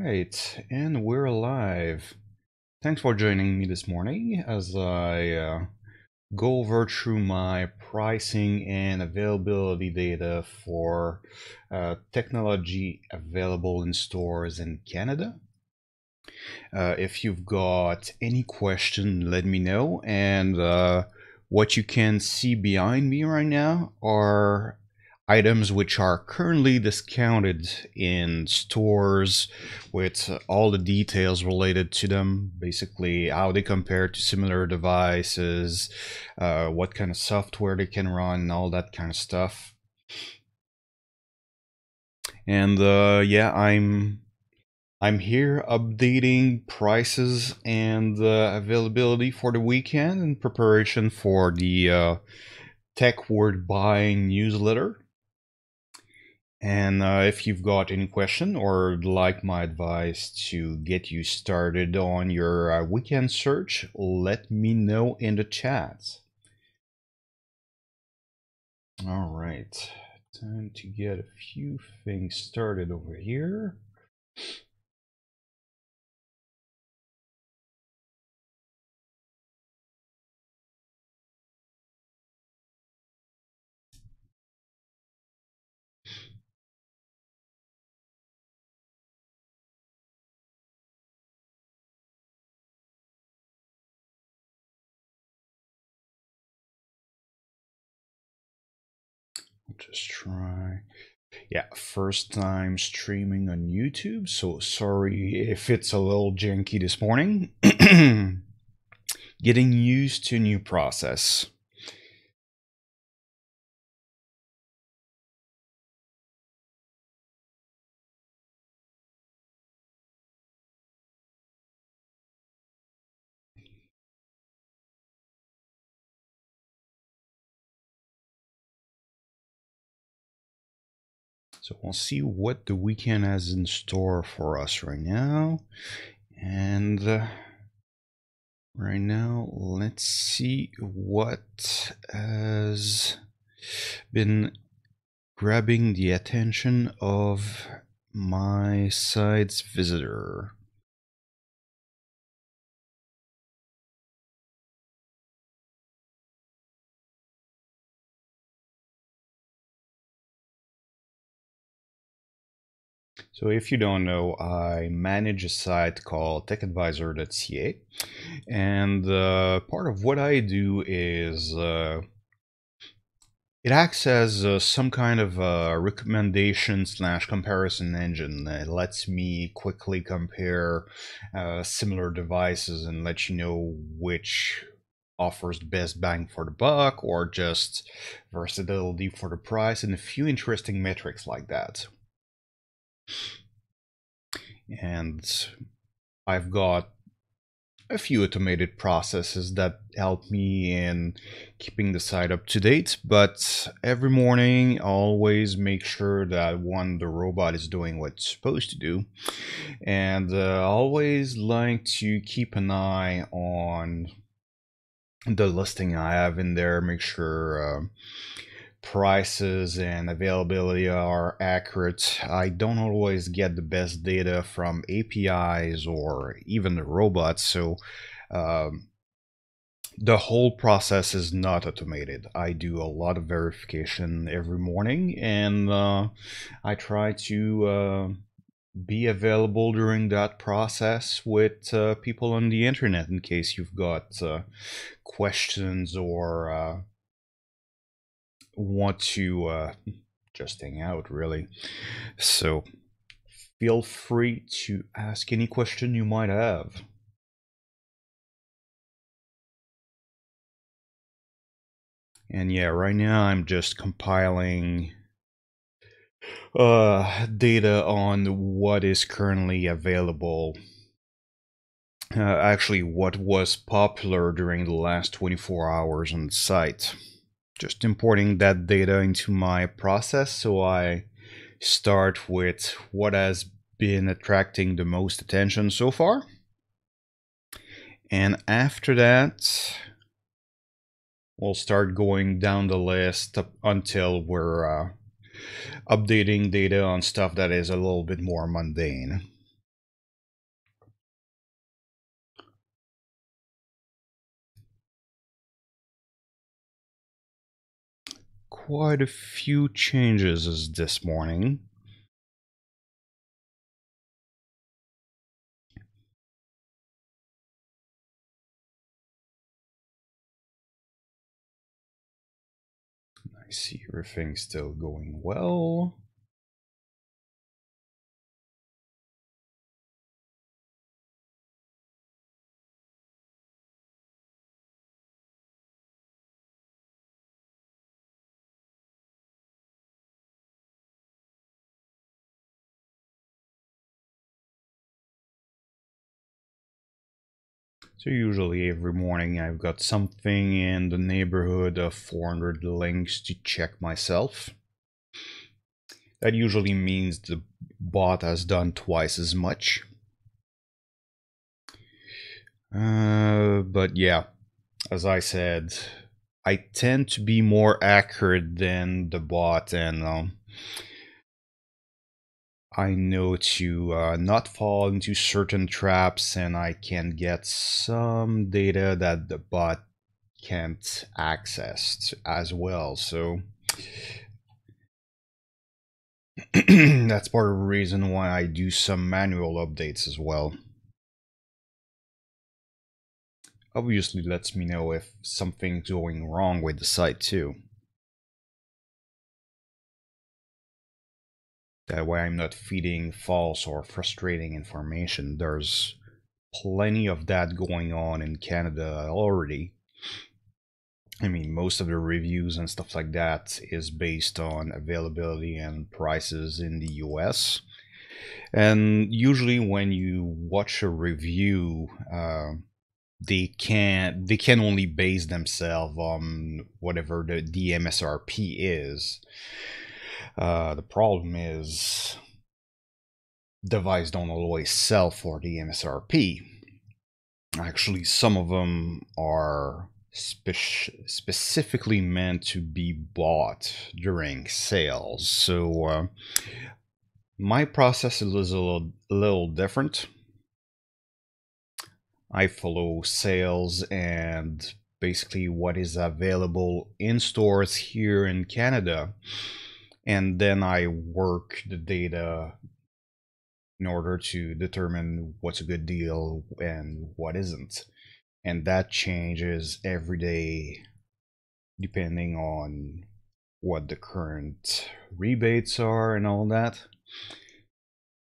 right, and we're live. Thanks for joining me this morning as I go over through my pricing and availability data for technology available in stores in Canada. If you've got any question, let me know. And what you can see behind me right now are items which are currently discounted in stores with all the details related to them, basically how they compare to similar devices, what kind of software they can run, and all that kind of stuff. And yeah, I'm here updating prices and availability for the weekend in preparation for the Tech Word Buying newsletter. And if you've got any question or like my advice to get you started on your weekend search, let me know in the chat. All right, time to get a few things started over here. I'll just try. Yeah, first time streaming on YouTube, so sorry if it's a little janky this morning. Getting used to a new process. So we'll see what the weekend has in store for us right now. And right now, let's see what has been grabbing the attention of my site's visitor. So if you don't know, I manage a site called TekAdvisor.ca, and part of what I do is it acts as some kind of recommendation slash comparison engine. It lets me quickly compare similar devices and let you know which offers the best bang for the buck or just versatility for the price and a few interesting metrics like that. And I've got a few automated processes that help me in keeping the site up to date, but every morning I always make sure that one, the robot is doing what it's supposed to do, and I always like to keep an eye on the listing I have in there, make sure prices and availability are accurate. I don't always get the best data from APIs or even the robots, so the whole process is not automated. I do a lot of verification every morning, and I try to be available during that process with people on the internet in case you've got questions or want to just hang out, really. So feel free to ask any question you might have. And yeah, right now I'm just compiling data on what is currently available. Actually, what was popular during the last 24 hours on the site. Just importing that data into my process, so I start with what has been attracting the most attention so far. And after that, we'll start going down the list until we're updating data on stuff that is a little bit more mundane. quite a few changes this morning. I see everything's still going well. So usually every morning I've got something in the neighborhood of 400 links to check myself. That usually means the bot has done twice as much. But yeah, as I said, I tend to be more accurate than the bot, and I know to not fall into certain traps, and I can get some data that the bot can't access as well. So that's part of the reason why I do some manual updates as well. Obviously lets me know if something's going wrong with the site too. That way I'm not feeding false or frustrating information. There's plenty of that going on in Canada already. I mean, most of the reviews and stuff like that is based on availability and prices in the US. And usually when you watch a review, they can only base themselves on whatever the MSRP is. The problem is devices don't always sell for the MSRP. Actually, some of them are specifically meant to be bought during sales. So my process is a little different. I follow sales and basically what is available in stores here in Canada, and then I work the data in order to determine what's a good deal and what isn't. And that changes every day depending on what the current rebates are and all that.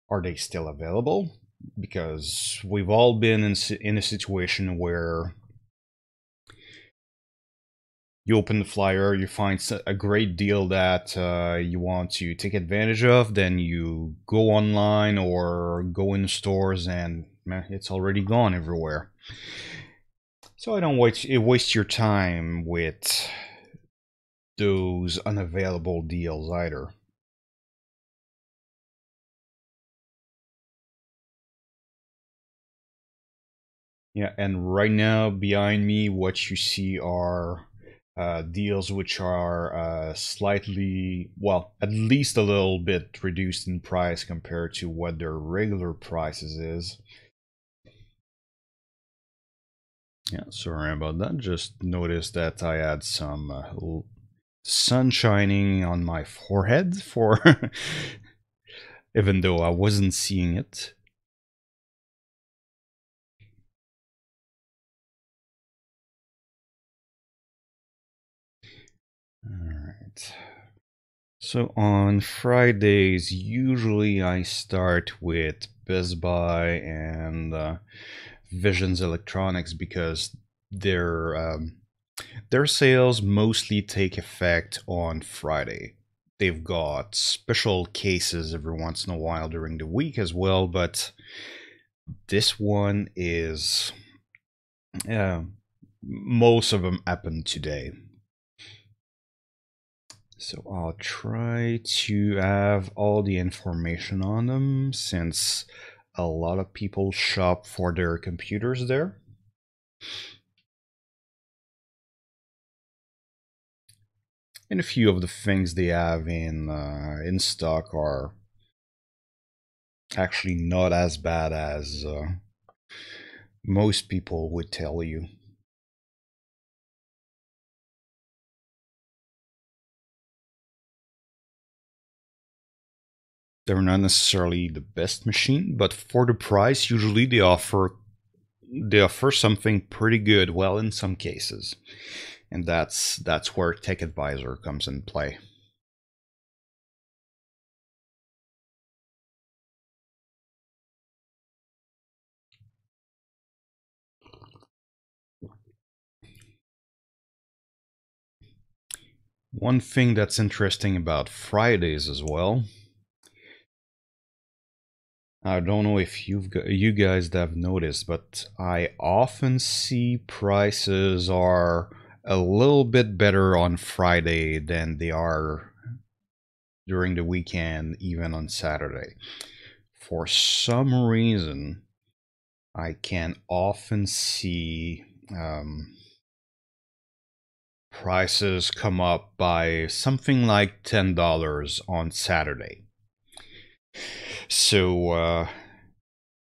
Are they still available? Because we've all been in a situation where you open the flyer, you find a great deal that you want to take advantage of, then you go online or go in stores and man, it's already gone everywhere. So I don't waste your time with those unavailable deals either. Yeah, and right now behind me, what you see are deals which are slightly, well, at least a little bit reduced in price compared to what their regular prices is. Yeah, sorry about that. Just noticed that I had some sun shining on my forehead for even though I wasn't seeing it. All right. So on Fridays, usually I start with Best Buy and Visions Electronics because their sales mostly take effect on Friday. They've got special cases every once in a while during the week as well, but this one is most of them happen today. So I'll try to have all the information on them since a lot of people shop for their computers there. And a few of the things they have in stock are actually not as bad as most people would tell you. They're not necessarily the best machine, but for the price, usually they offer something pretty good. Well, in some cases, and that's where TekAdvisor comes in play. One thing that's interesting about Fridays as well, I don't know if you guys have noticed, but I often see prices are a little bit better on Friday than they are during the weekend, even on Saturday. For some reason, I can often see prices come up by something like $10 on Saturday. So,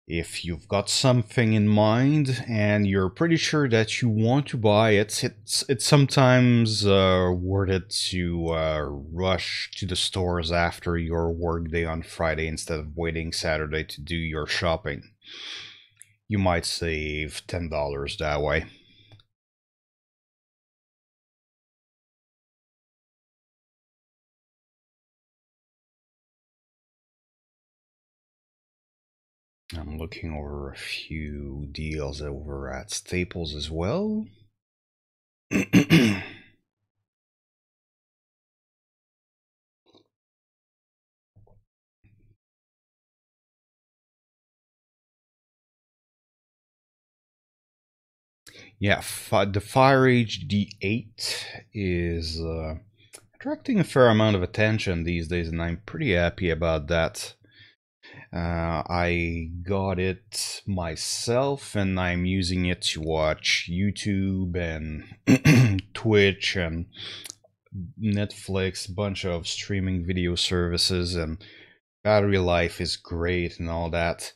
if you've got something in mind and you're pretty sure that you want to buy it, it's sometimes worth it to rush to the stores after your workday on Friday instead of waiting Saturday to do your shopping. You might save $10 that way. I'm looking over a few deals over at Staples as well. Yeah, the Fire HD8 is attracting a fair amount of attention these days, and I'm pretty happy about that. I got it myself, and I'm using it to watch YouTube and Twitch and Netflix, bunch of streaming video services, and battery life is great and all that.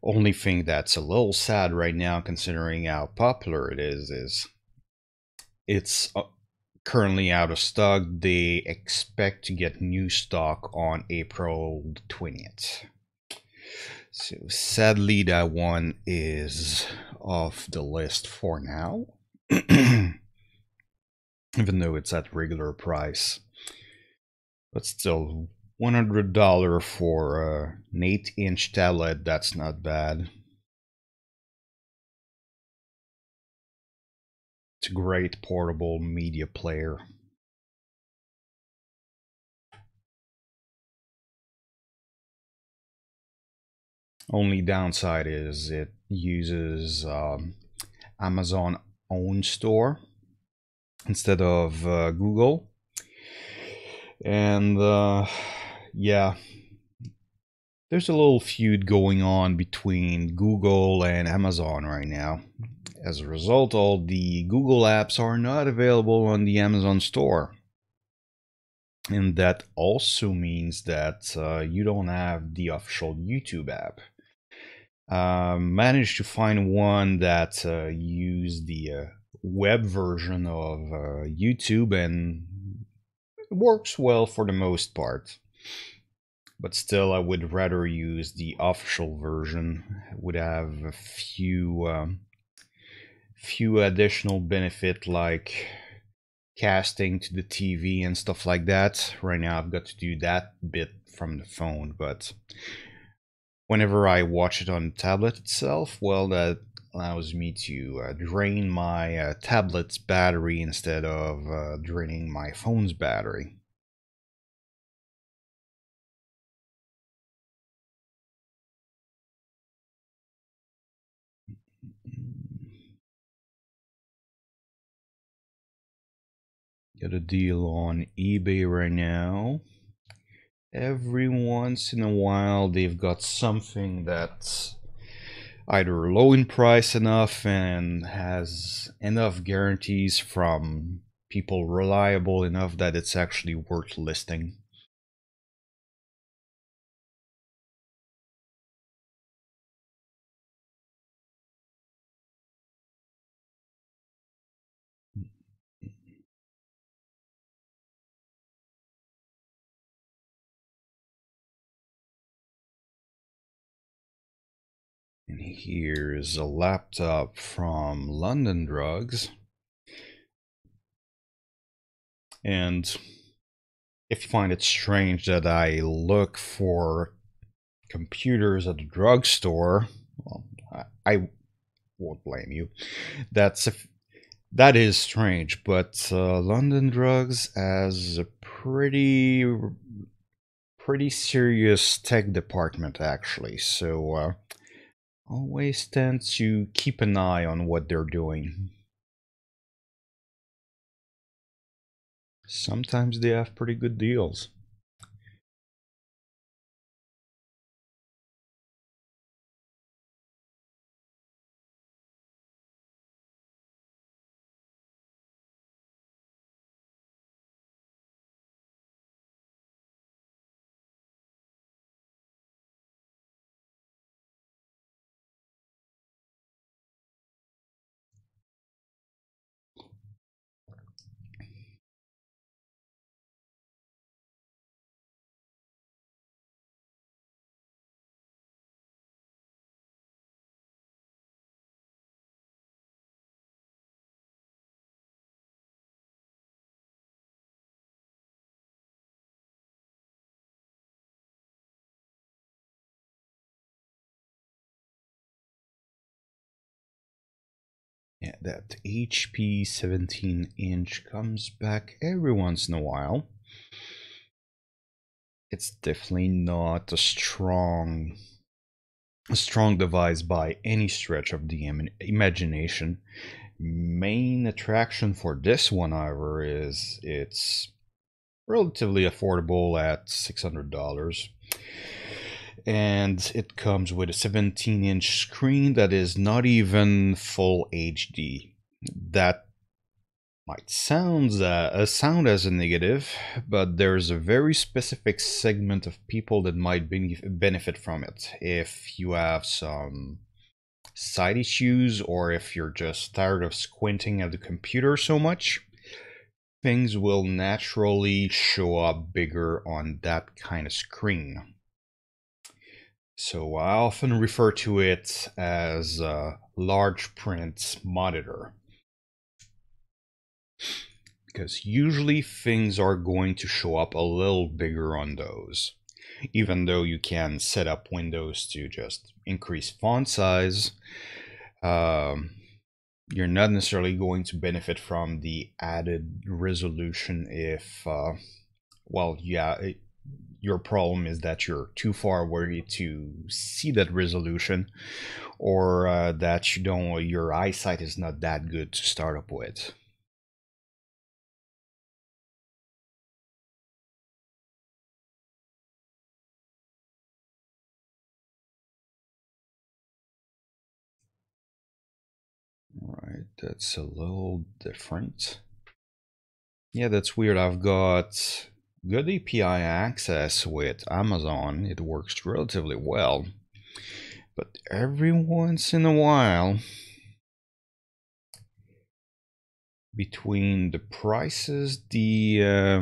Only thing that's a little sad right now, considering how popular it is it's currently out of stock. They expect to get new stock on April 20th. So sadly, that one is off the list for now, even though it's at regular price. But still, $100 for an 8-inch tablet, that's not bad. It's a great portable media player. Only downside is it uses Amazon own store instead of Google. And yeah, there's a little feud going on between Google and Amazon right now. As a result, all the Google apps are not available on the Amazon store. And that also means that you don't have the official YouTube app. Managed to find one that used the web version of YouTube, and it works well for the most part. But still, I would rather use the official version. It would have a few additional benefit like casting to the TV and stuff like that. Right now, I've got to do that bit from the phone, but whenever I watch it on the tablet itself, well, that allows me to drain my tablet's battery instead of draining my phone's battery. Got a deal on eBay right now. Every once in a while, they've got something that's either low in price enough and has enough guarantees from people reliable enough that it's actually worth listing. Here's a laptop from London Drugs. And if you find it strange that I look for computers at the drugstore, well, I won't blame you. That is strange, but London Drugs has a pretty serious tech department actually. So always tend to keep an eye on what they're doing. Sometimes they have pretty good deals. Yeah, that HP 17-inch comes back every once in a while. It's definitely not a strong device by any stretch of the imagination. Main attraction for this one, however, is it's relatively affordable at $600. And it comes with a 17-inch screen that is not even full HD. That might sound as a negative, but there's a very specific segment of people that might benefit from it. If you have some side issues, or if you're just tired of squinting at the computer so much, things will naturally show up bigger on that kind of screen. So I often refer to it as a large print monitor, because usually things are going to show up a little bigger on those. Even though you can set up windows to just increase font size, um, you're not necessarily going to benefit from the added resolution if, well, yeah, your problem is that you're too far away to see that resolution, or that your eyesight is not that good to start up with. Right, that's a little different. Yeah, that's weird. I've got good API access with Amazon. It works relatively well. But every once in a while, between the prices, the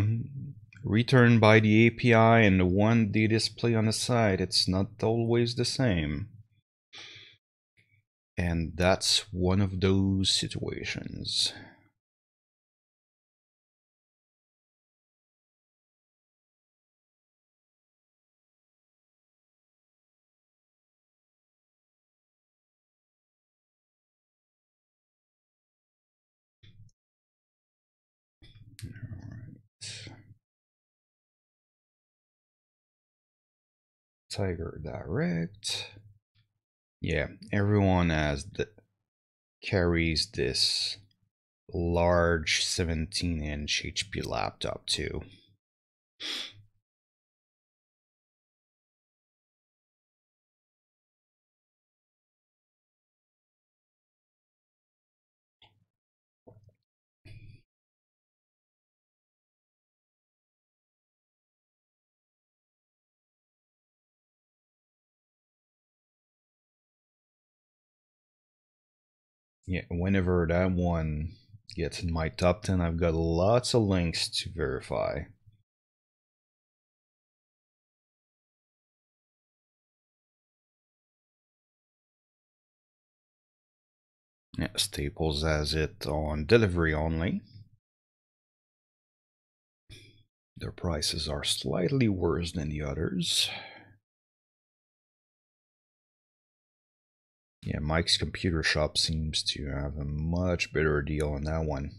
return by the API, and the one they display on the site, it's not always the same. And that's one of those situations. Alright. Tiger Direct. Yeah, everyone carries this large 17-inch HP laptop too. Yeah, whenever that one gets in my top 10, I've got lots of links to verify. Yeah, Staples has it on delivery only. Their prices are slightly worse than the others. Yeah, Mike's Computer Shop seems to have a much better deal on that one.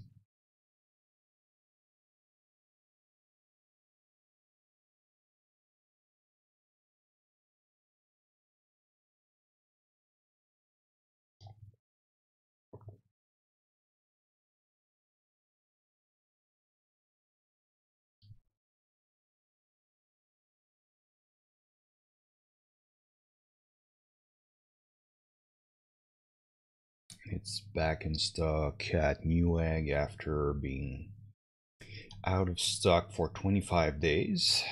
It's back in stock at Newegg after being out of stock for 25 days.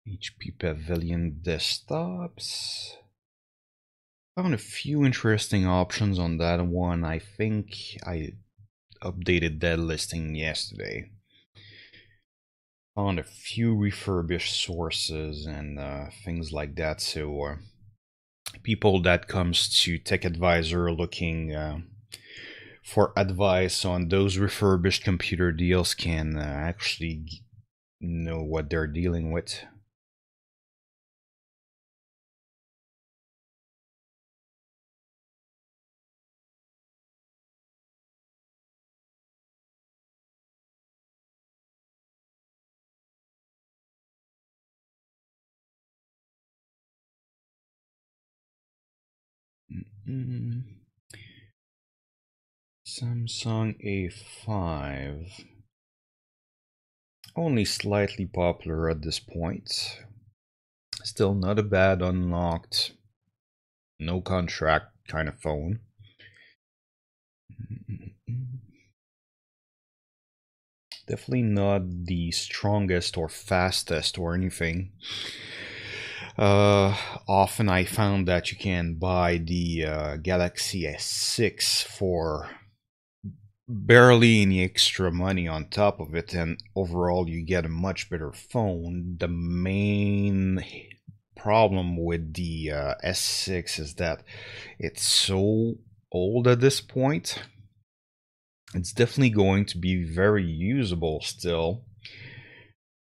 HP Pavilion desktops. Found a few interesting options on that one. I think I updated that listing yesterday. Found a few refurbished sources and things like that. So people that comes to TekAdvisor looking for advice on those refurbished computer deals can actually know what they're dealing with. Mm, Samsung A5. Only slightly popular at this point. Still not a bad unlocked, no contract kind of phone. Definitely not the strongest or fastest or anything. Often I found that you can buy the Galaxy S6 for barely any extra money on top of it, and overall you get a much better phone. The main problem with the S6 is that it's so old at this point. It's definitely going to be very usable still,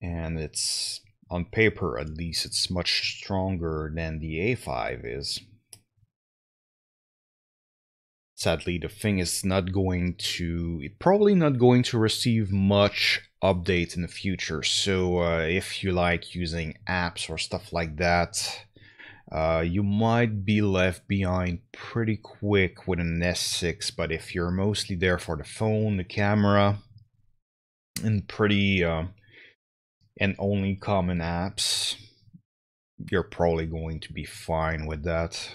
and it's on paper at least it's much stronger than the A5 is. Sadly, the thing is not going to, probably not going to receive much update in the future. So if you like using apps or stuff like that, you might be left behind pretty quick with an S6. But if you're mostly there for the phone, the camera, and pretty and only common apps, you're probably going to be fine with that.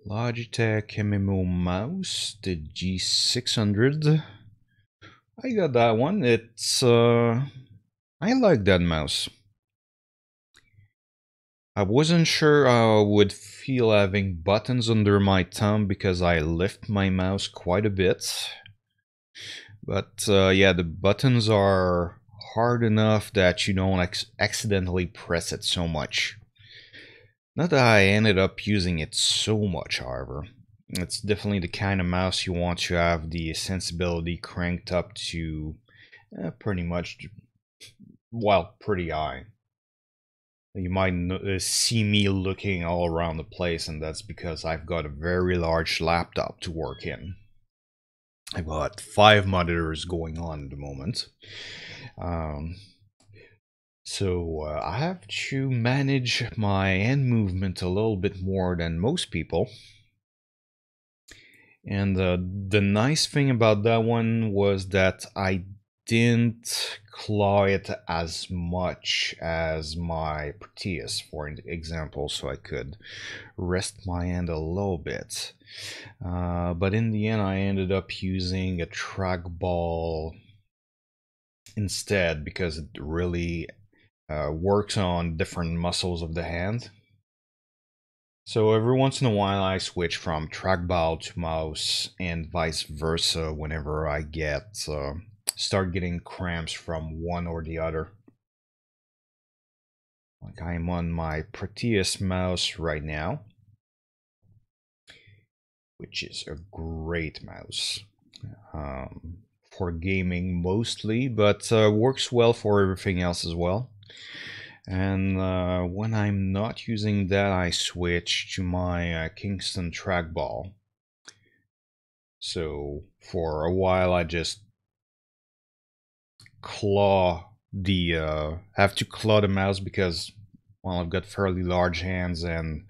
Logitech MMO mouse, the G600. I got that one. I like that mouse. I wasn't sure I would feel having buttons under my thumb because I lift my mouse quite a bit. But yeah, the buttons are hard enough that you don't accidentally press it so much. Not that I ended up using it so much, however. It's definitely the kind of mouse you want to have the sensibility cranked up to pretty much, well, pretty high. You might see me looking all around the place, and that's because I've got a very large laptop to work in. I've got 5 monitors going on at the moment. Um, so I have to manage my hand movement a little bit more than most people. And the nice thing about that one was that I didn't claw it as much as my Proteus, for example, so I could rest my hand a little bit. But in the end, I ended up using a trackball instead because it really works on different muscles of the hand. So every once in a while I switch from trackball to mouse and vice versa whenever I start getting cramps from one or the other. Like I'm on my Proteus mouse right now, which is a great mouse. For gaming mostly, but works well for everything else as well. And when I'm not using that, I switch to my Kingston trackball. So for a while, I just have to claw the mouse because, well, I've got fairly large hands, and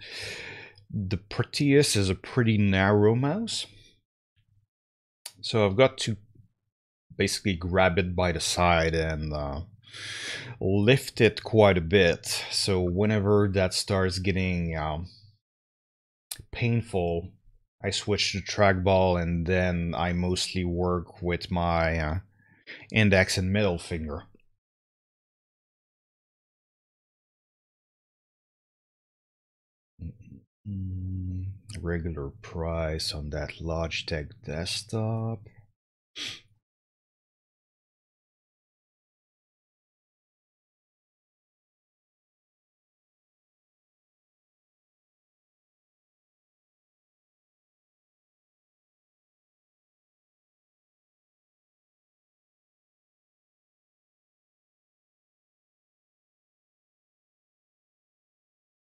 the Proteus is a pretty narrow mouse. So I've got to basically grab it by the side and lift it quite a bit. So whenever that starts getting painful, I switch to trackball, and then I mostly work with my index and middle finger. Regular price on that Logitech desktop.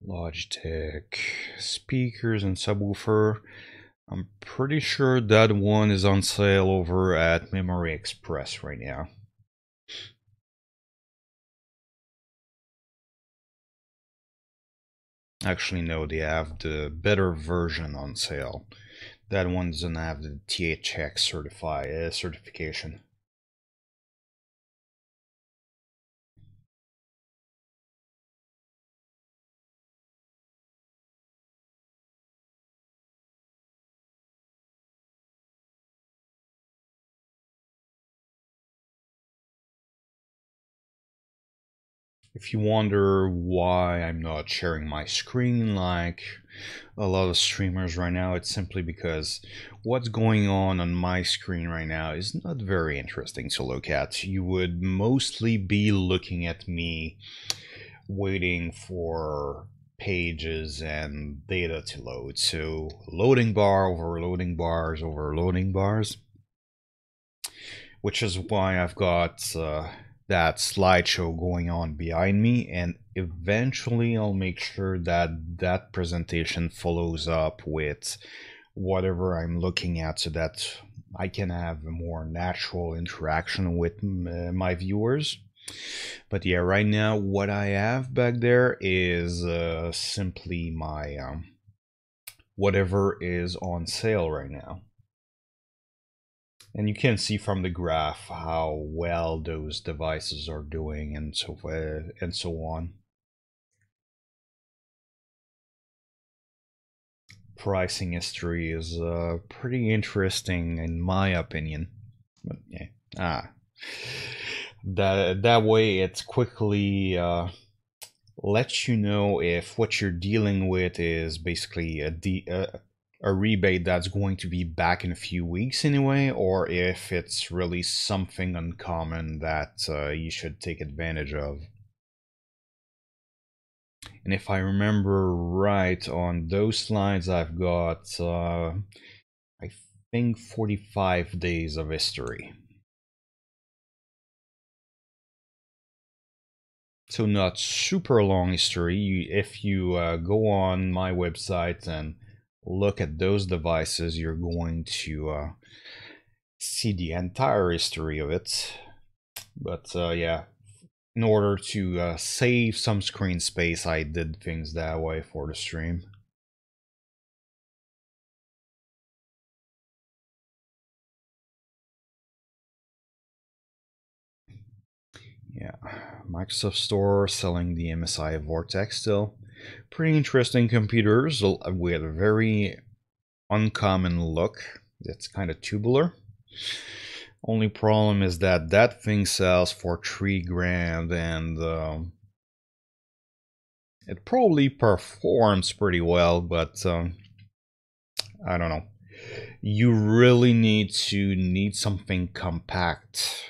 Logitech speakers and subwoofer. I'm pretty sure that one is on sale over at Memory Express right now. Actually, no, they have the better version on sale. That one doesn't have the THX certification. If you wonder why I'm not sharing my screen like a lot of streamers right now, it's simply because what's going on my screen right now is not very interesting to look at. You would mostly be looking at me waiting for pages and data to load. So loading bar over loading bars over loading bars, which is why I've got that slideshow going on behind me, and eventually I'll make sure that that presentation follows up with whatever I'm looking at so that I can have a more natural interaction with my viewers. But yeah, right now what I have back there is simply my whatever is on sale right now. And you can see from the graph how well those devices are doing and so on. Pricing history is pretty interesting in my opinion. But yeah, that way it quickly lets you know if what you're dealing with is basically a rebate that's going to be back in a few weeks anyway, or if it's really something uncommon that you should take advantage of. And if I remember right, on those slides I've got, I think 45 days of history. So not super long history. If you go on my website and look at those devices, you're going to see the entire history of it. But yeah, in order to save some screen space, I did things that way for the stream. Yeah, Microsoft Store selling the MSI Vortex still. Pretty interesting computers with a very uncommon look. It's kind of tubular. Only problem is that that thing sells for $3 grand, and it probably performs pretty well, but I don't know. You really need something compact,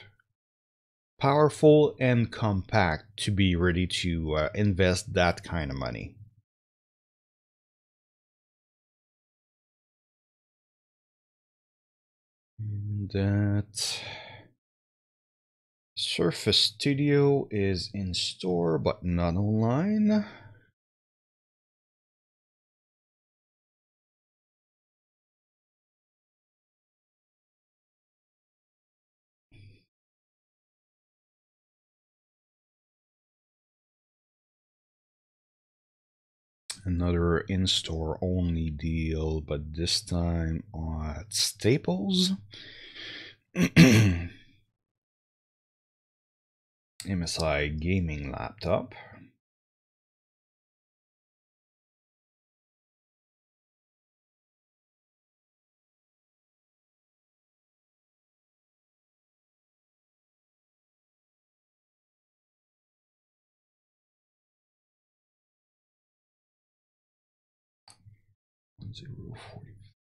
powerful and compact to be ready to invest that kind of money. That Surface Studio is in store but not online. Another in-store only deal, but this time at Staples. MSI gaming laptop.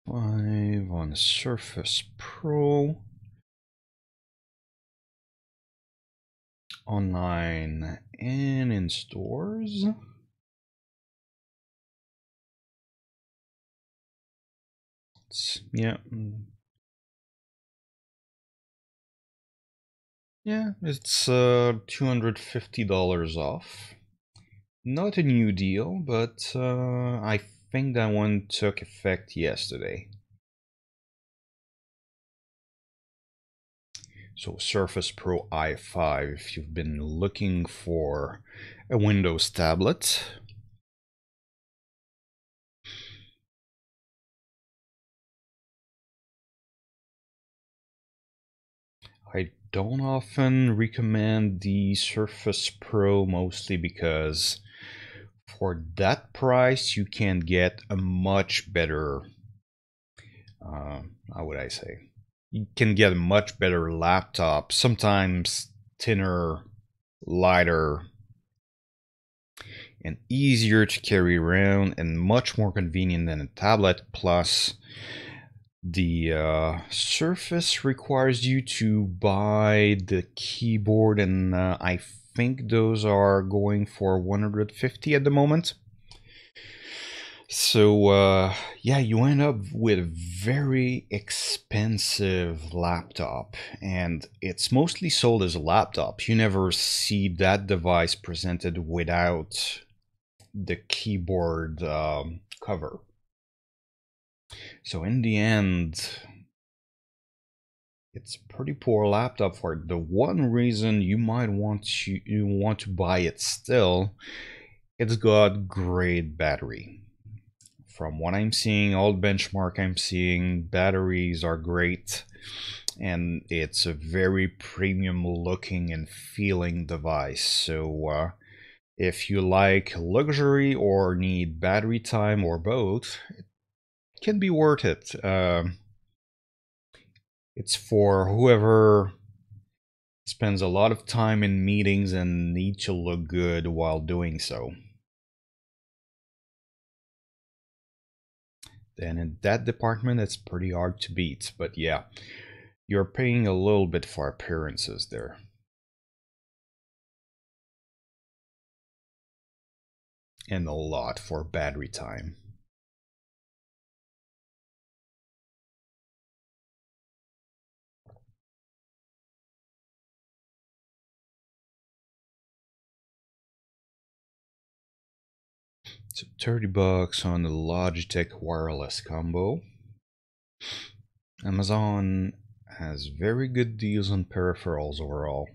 $1045 on Surface Pro. Online and in stores. Yeah. Yeah, it's $250 off. Not a new deal, but I think that one took effect yesterday. So Surface Pro i5, if you've been looking for a Windows tablet. I don't often recommend the Surface Pro, mostly because for that price you can get a much better, how would I say? You can get a much better laptop, sometimes thinner, lighter, and easier to carry around, and much more convenient than a tablet. Plus, the Surface requires you to buy the keyboard, and I think those are going for $150 at the moment. So yeah, you end up with a very expensive laptop, and it's mostly sold as a laptop. You never see that device presented without the keyboard cover. So in the end, it's a pretty poor laptop for it. The one reason you might want to buy it still, it's got great battery. From what I'm seeing, all benchmark I'm seeing, batteries are great, and it's a very premium looking and feeling device. So if you like luxury or need battery time or both, it can be worth it. It's for whoever spends a lot of time in meetings and need to look good while doing so. Then in that department, it's pretty hard to beat. But yeah, you're paying a little bit for appearances there. And a lot for battery time. So $30 on the Logitech wireless combo. Amazon has very good deals on peripherals overall.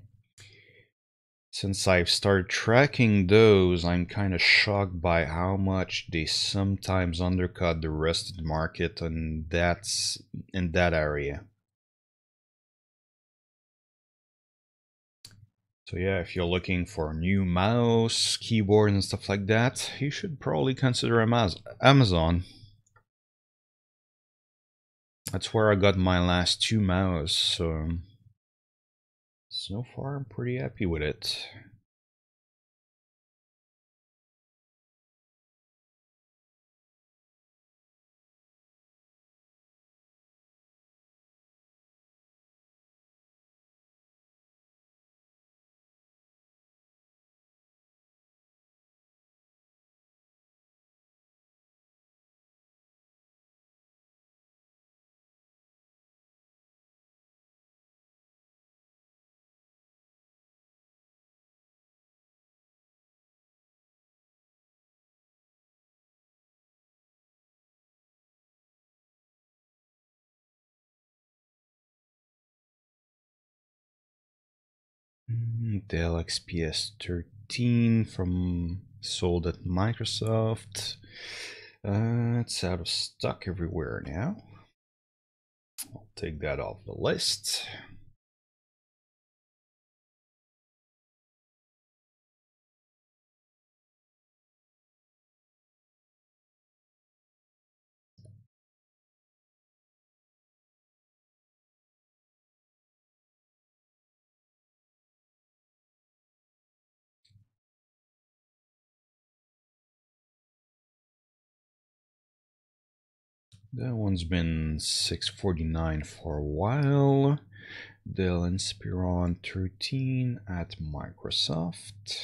Since I've started tracking those, I'm kind of shocked by how much they sometimes undercut the rest of the market, and that's in that area. So yeah, if you're looking for a new mouse, keyboard, and stuff like that, you should probably consider Amazon. That's where I got my last two mouse, so far I'm pretty happy with it. Dell XPS 13 from sold at Microsoft. It's out of stock everywhere now. I'll take that off the list. That one's been $649 for a while. Dell Inspiron 13 at Microsoft.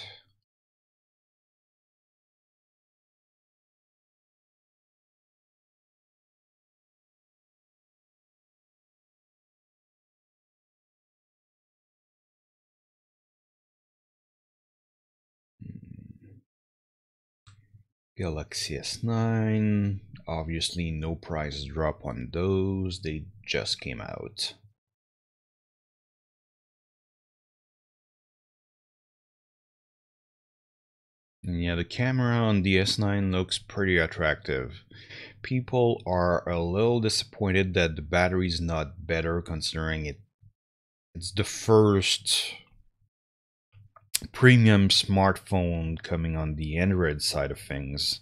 Galaxy S9. Obviously, no price drop on those. They just came out. And yeah, the camera on the S9 looks pretty attractive. People are a little disappointed that the battery's not better, considering it's the first premium smartphone coming on the Android side of things,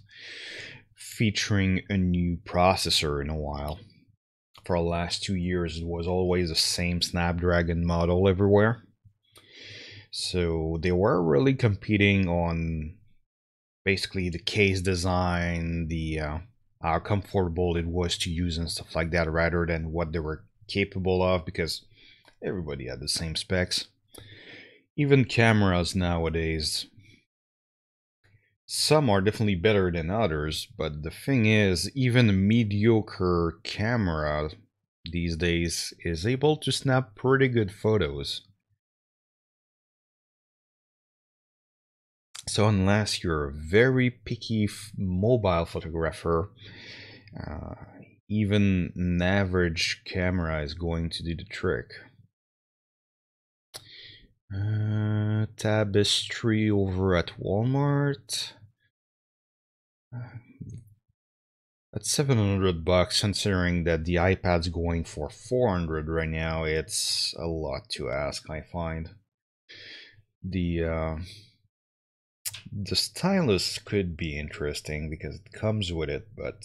featuring a new processor in a while. For the last 2 years, it was always the same Snapdragon model everywhere. So they were really competing on basically the case design, the how comfortable it was to use and stuff like that, rather than what they were capable of, because everybody had the same specs. Even cameras nowadays, some are definitely better than others, but the thing is, even a mediocre camera these days is able to snap pretty good photos. So unless you're a very picky mobile photographer, uh, even an average camera is going to do the trick. Tapestry over at Walmart. At $700, considering that the iPad's going for 400 right now, it's a lot to ask, I find. The stylus could be interesting because it comes with it, but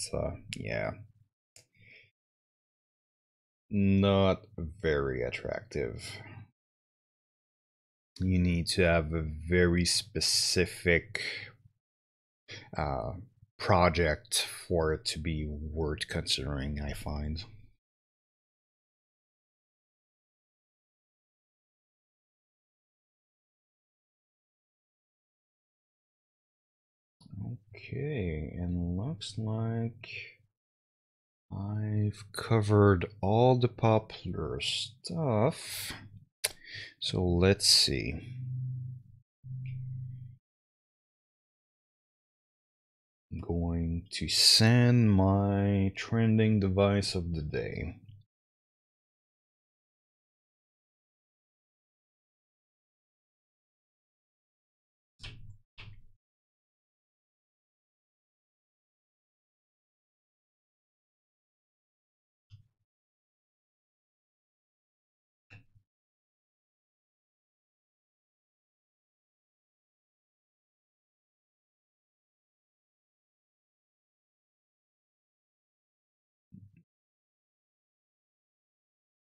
yeah, not very attractive. You need to have a very specific project for it to be worth considering, I find. Okay, and looks like I've covered all the popular stuff. So let's see. I'm going to send my trending device of the day.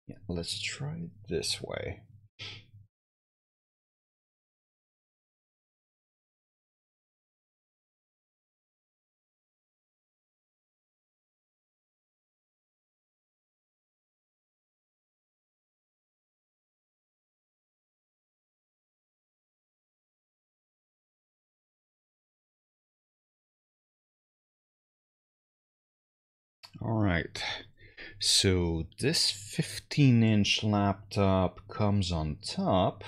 Yeah, let's try it this way. All right. So this 15-inch laptop comes on top.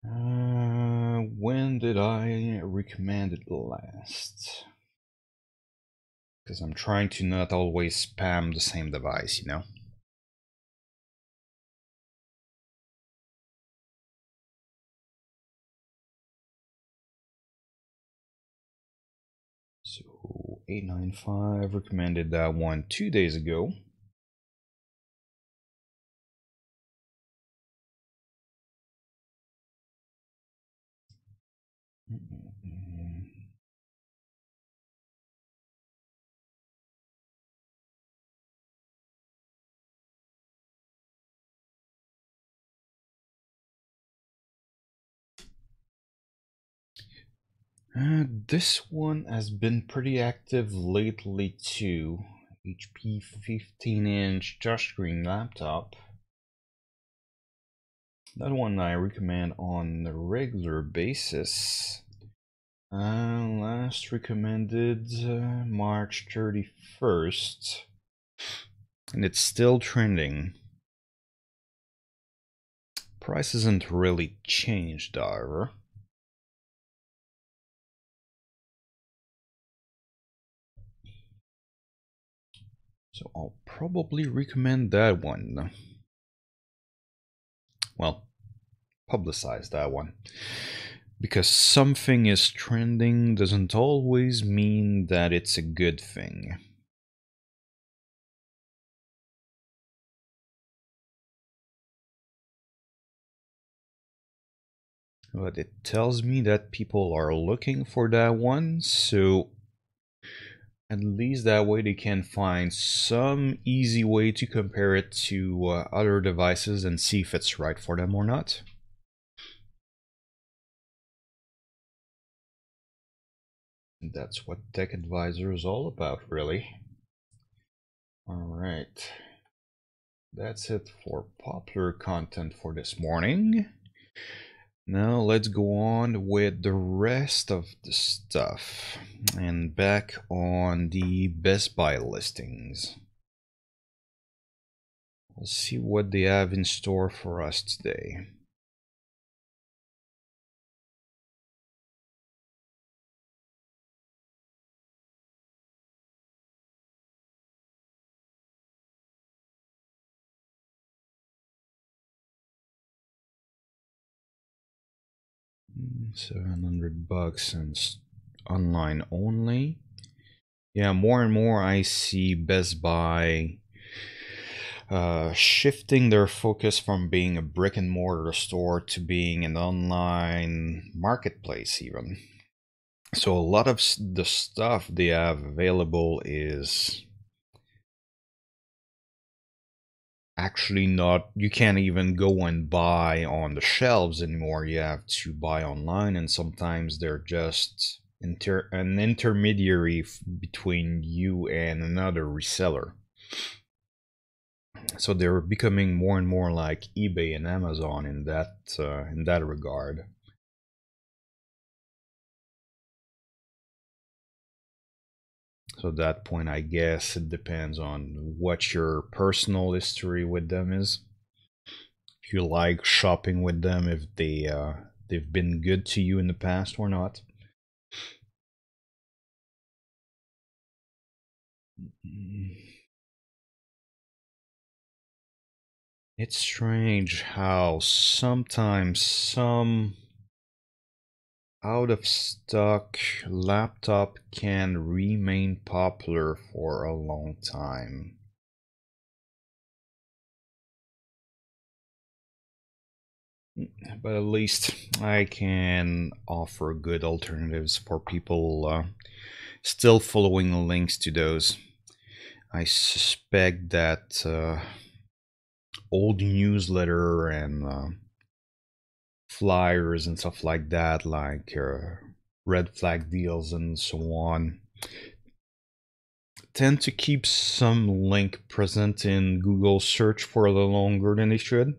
When did I recommend it last? Because I'm trying to not always spam the same device, you know? So 895 recommended that one 2 days ago. This one has been pretty active lately too. HP 15-inch touchscreen laptop. That one I recommend on a regular basis. Last recommended March 31st. And it's still trending. Price hasn't really changed, however. So I'll probably recommend that one. Well, publicize that one. Because something is trending doesn't always mean that it's a good thing. But it tells me that people are looking for that one, so at least that way they can find some easy way to compare it to other devices and see if it's right for them or not. That's what TekAdvisor is all about, really. Alright. That's it for popular content for this morning. Now let's go on with the rest of the stuff. And back on the Best Buy listings. Let's see what they have in store for us today. $700 and online only. Yeah, more and more I see Best Buy shifting their focus from being a brick and mortar store to being an online marketplace even. So a lot of the stuff they have available is actually not, you can't even go and buy on the shelves anymore. You have to buy online, and sometimes they're just an intermediary between you and another reseller. So they're becoming more and more like eBay and Amazon in that regard. So at that point, I guess it depends on what your personal history with them is. If you like shopping with them, if they they've been good to you in the past or not. It's strange how sometimes some out of stock laptop can remain popular for a long time. But at least I can offer good alternatives for people still following links to those. I suspect that old newsletter and flyers and stuff like that, like red flag deals and so on, tend to keep some link present in Google search for a little longer than they should.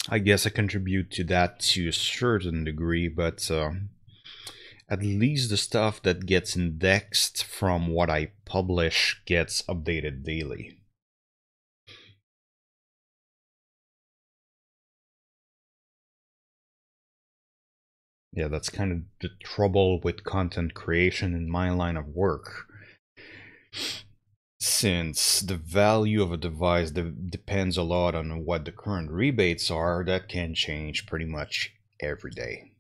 I guess I contribute to that to a certain degree, but at least the stuff that gets indexed from what I publish gets updated daily. Yeah, that's kind of the trouble with content creation in my line of work. Since the value of a device depends a lot on what the current rebates are, that can change pretty much every day.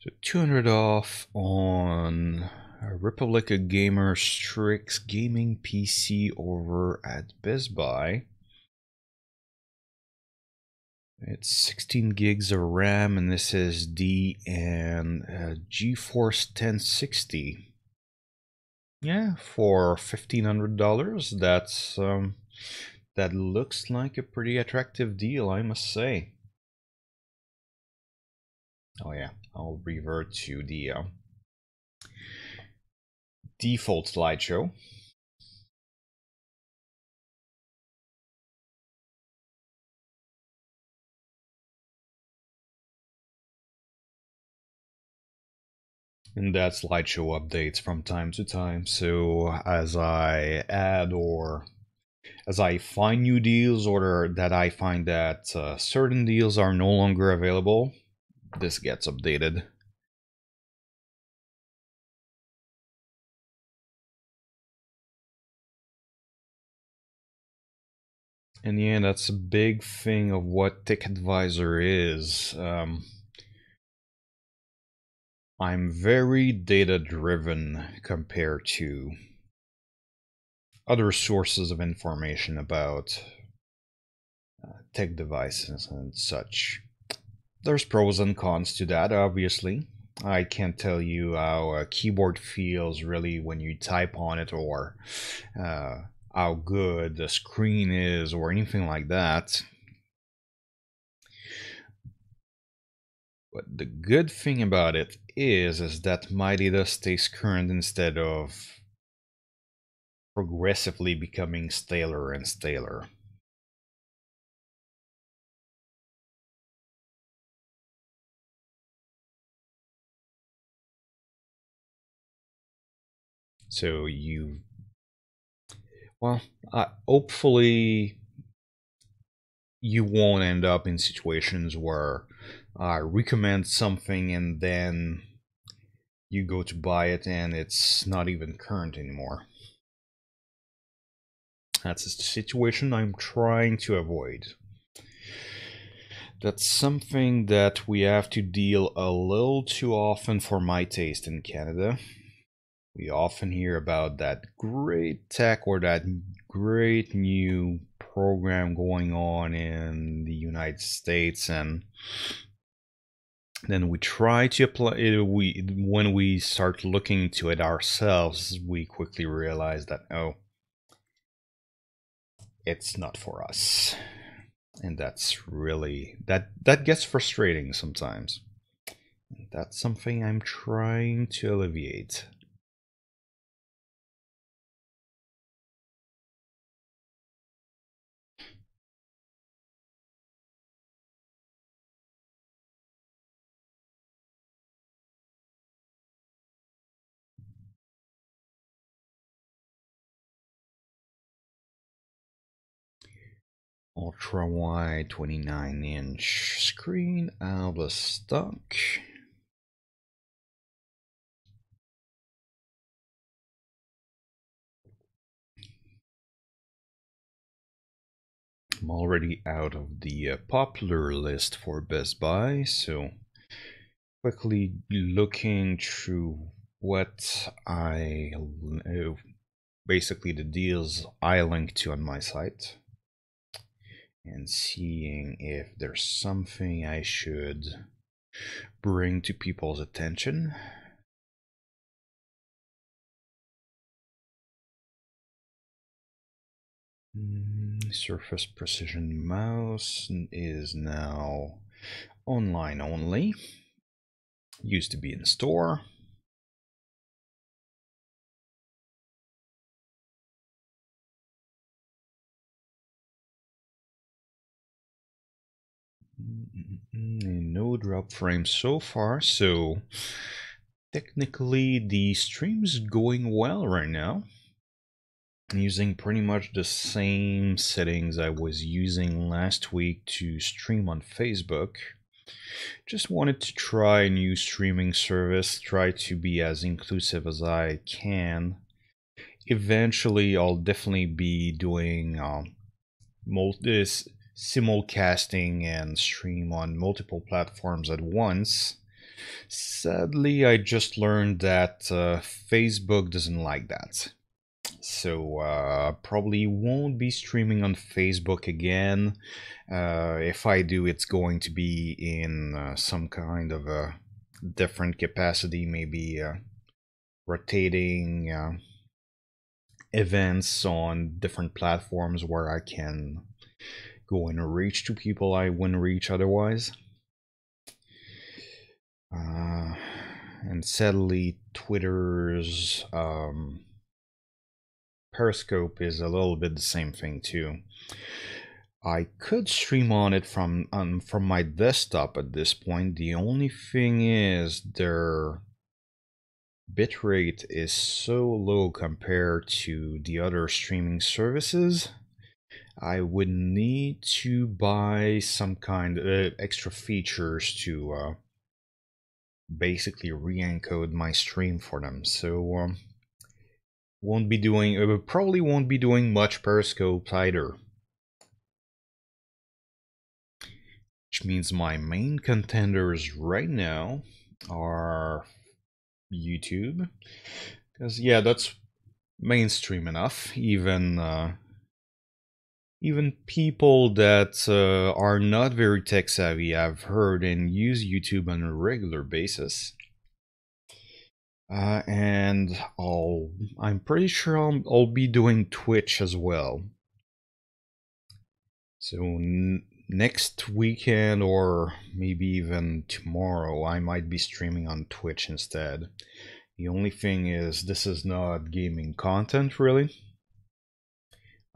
So 200 off on Republica Gamer Strix Gaming PC over at Best Buy. It's 16 gigs of RAM and SSD and GeForce 1060. Yeah, for $1,500, that looks like a pretty attractive deal, I must say. Oh yeah, I'll revert to the default slideshow. And that slideshow updates from time to time, so as I add or as I find new deals or that I find that certain deals are no longer available, this gets updated. And yeah, that's a big thing of what TekAdvisor is. I'm very data driven compared to other sources of information about tech devices and such. There's pros and cons to that, obviously. I can't tell you how a keyboard feels really when you type on it, or uh, how good the screen is, or anything like that. But the good thing about it is that my data stays current instead of progressively becoming staler and staler. So well, hopefully you won't end up in situations where I recommend something and then you go to buy it and it's not even current anymore. That's a situation I'm trying to avoid. That's something that we have to deal a little too often for my taste in Canada. We often hear about that great tech or that great new program going on in the United States, and then we try to apply it. When we start looking into it ourselves, we quickly realize that, oh, it's not for us. And that's really that gets frustrating sometimes. That's something I'm trying to alleviate. Ultra wide 29-inch screen out of stock. I'm already out of the popular list for Best Buy, so quickly looking through what basically the deals I link to on my site and seeing if there's something I should bring to people's attention. Surface Precision mouse is now online only. Used to be in store. No drop frames so far, so technically the stream's going well right now. I'm using pretty much the same settings I was using last week to stream on Facebook. Just wanted to try a new streaming service, try to be as inclusive as I can. Eventually, I'll definitely be doing this simulcasting and stream on multiple platforms at once. Sadly, I just learned that Facebook doesn't like that. So probably won't be streaming on Facebook again. If I do, it's going to be in some kind of a different capacity, maybe rotating events on different platforms where I can go and reach to people I wouldn't reach otherwise. And sadly, Twitter's Periscope is a little bit the same thing too. I could stream on it from my desktop at this point. The only thing is their bitrate is so low compared to the other streaming services. I would need to buy some kind of extra features to basically re-encode my stream for them. So won't be doing probably won't be doing much Periscope either. Which means my main contenders right now are YouTube, because yeah, that's mainstream enough. Even people that are not very tech savvy have heard and use YouTube on a regular basis. And I'm pretty sure I'll be doing Twitch as well. So next weekend or maybe even tomorrow, I might be streaming on Twitch instead. The only thing is, this is not gaming content really.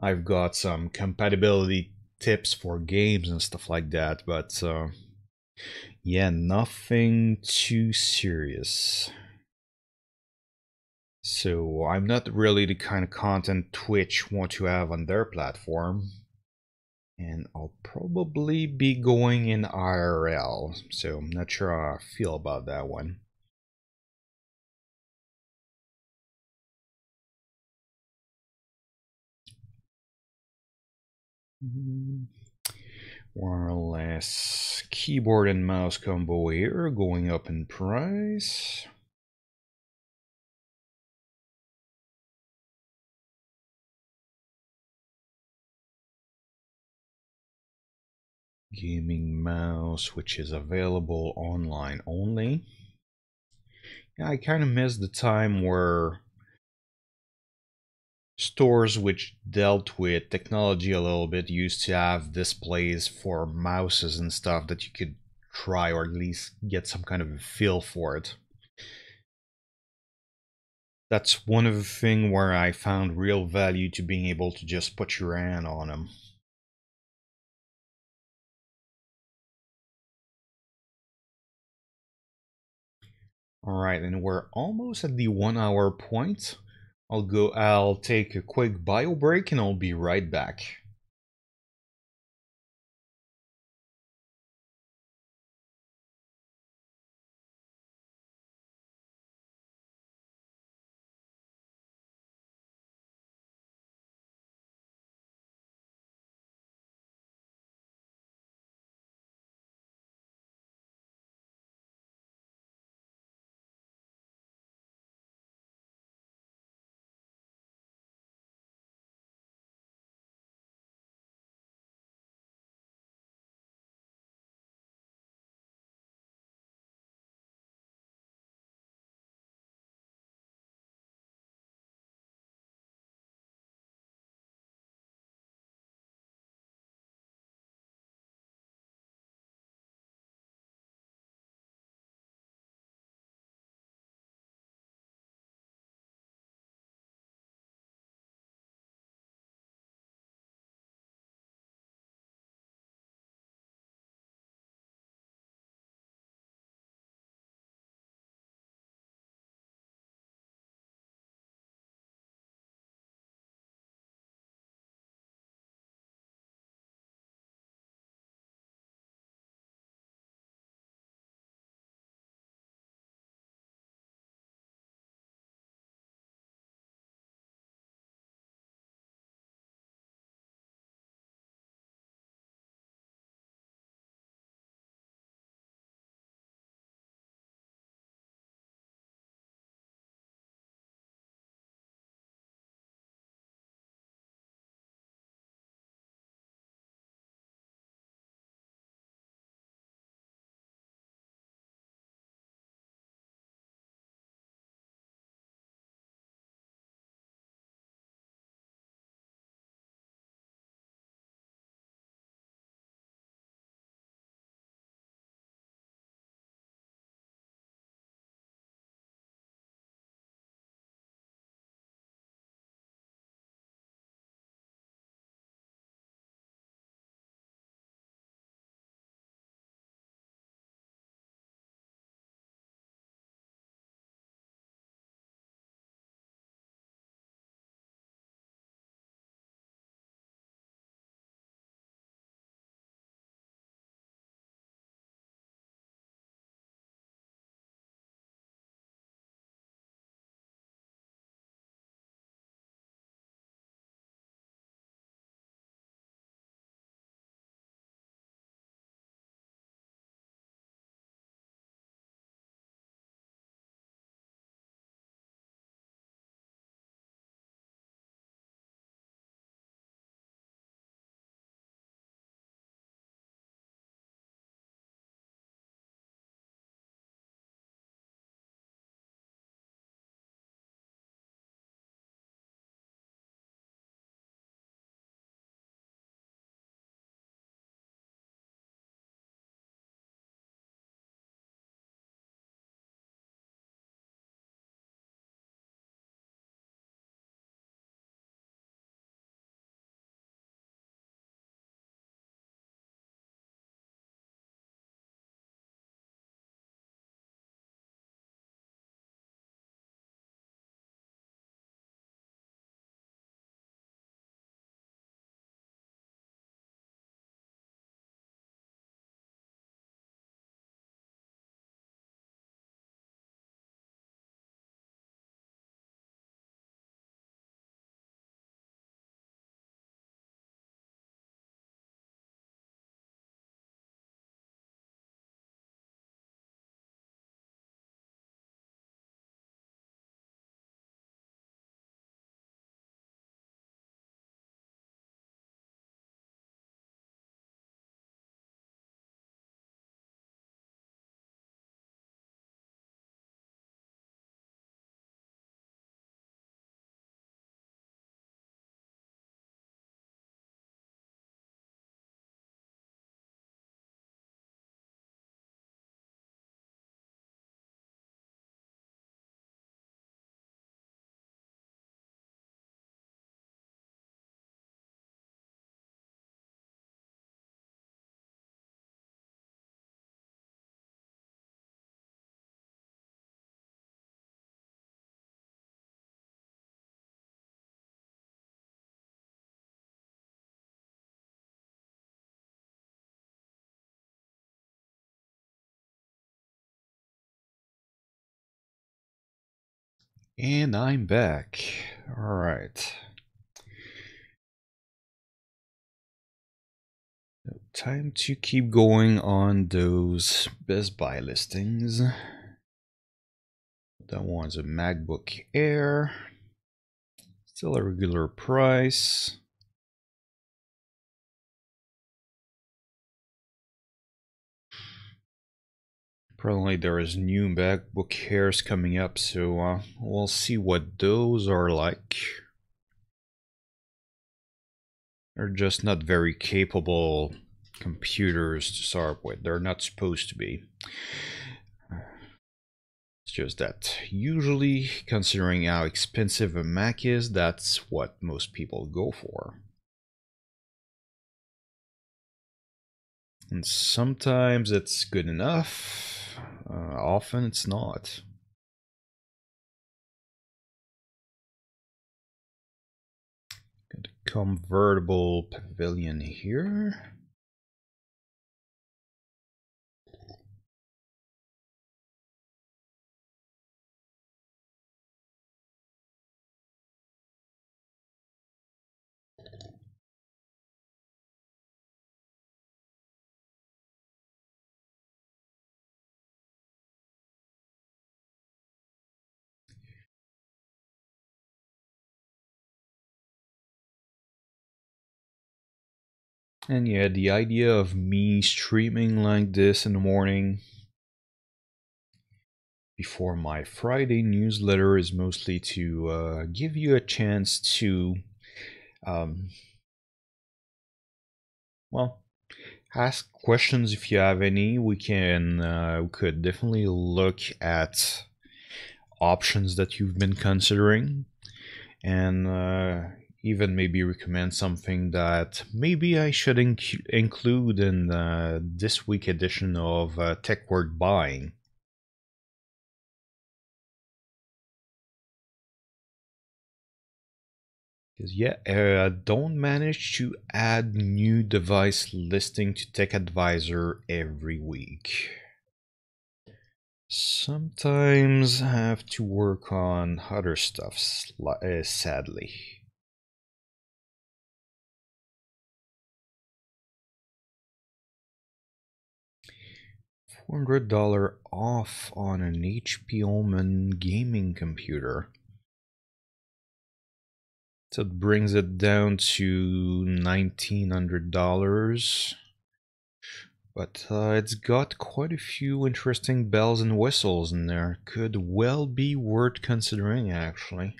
I've got some compatibility tips for games and stuff like that, but yeah, nothing too serious. So I'm not really the kind of content Twitch want to have on their platform. And I'll probably be going in IRL, so I'm not sure how I feel about that one. Wireless keyboard and mouse combo here, going up in price. Gaming mouse, which is available online only. Yeah, I kind of miss the time where stores which dealt with technology a little bit used to have displays for mouses and stuff that you could try or at least get some kind of a feel for it. That's one of the things where I found real value to being able to just put your hand on them. Alright, and we're almost at the 1 hour point. I'll take a quick bio break and I'll be right back. And I'm back. Alright. Time to keep going on those Best Buy listings. That one's a MacBook Air. Still a regular price. Probably there is new MacBook Airs coming up, so we'll see what those are like. They're just not very capable computers to start with. They're not supposed to be. It's just that usually, considering how expensive a Mac is, that's what most people go for. And sometimes it's good enough. Often it's not. Got a convertible pavilion here. And yeah, the idea of me streaming like this in the morning before my Friday newsletter is mostly to give you a chance to, well, ask questions if you have any. We could definitely look at options that you've been considering, and even maybe recommend something that maybe I should include in this week edition of Tech Worth Buying. Because yeah, I don't manage to add new device listing to TekAdvisor every week. Sometimes I have to work on other stuff, sadly. $400 off on an HP Omen gaming computer. So it brings it down to $1,900. But it's got quite a few interesting bells and whistles in there. Could well be worth considering, actually.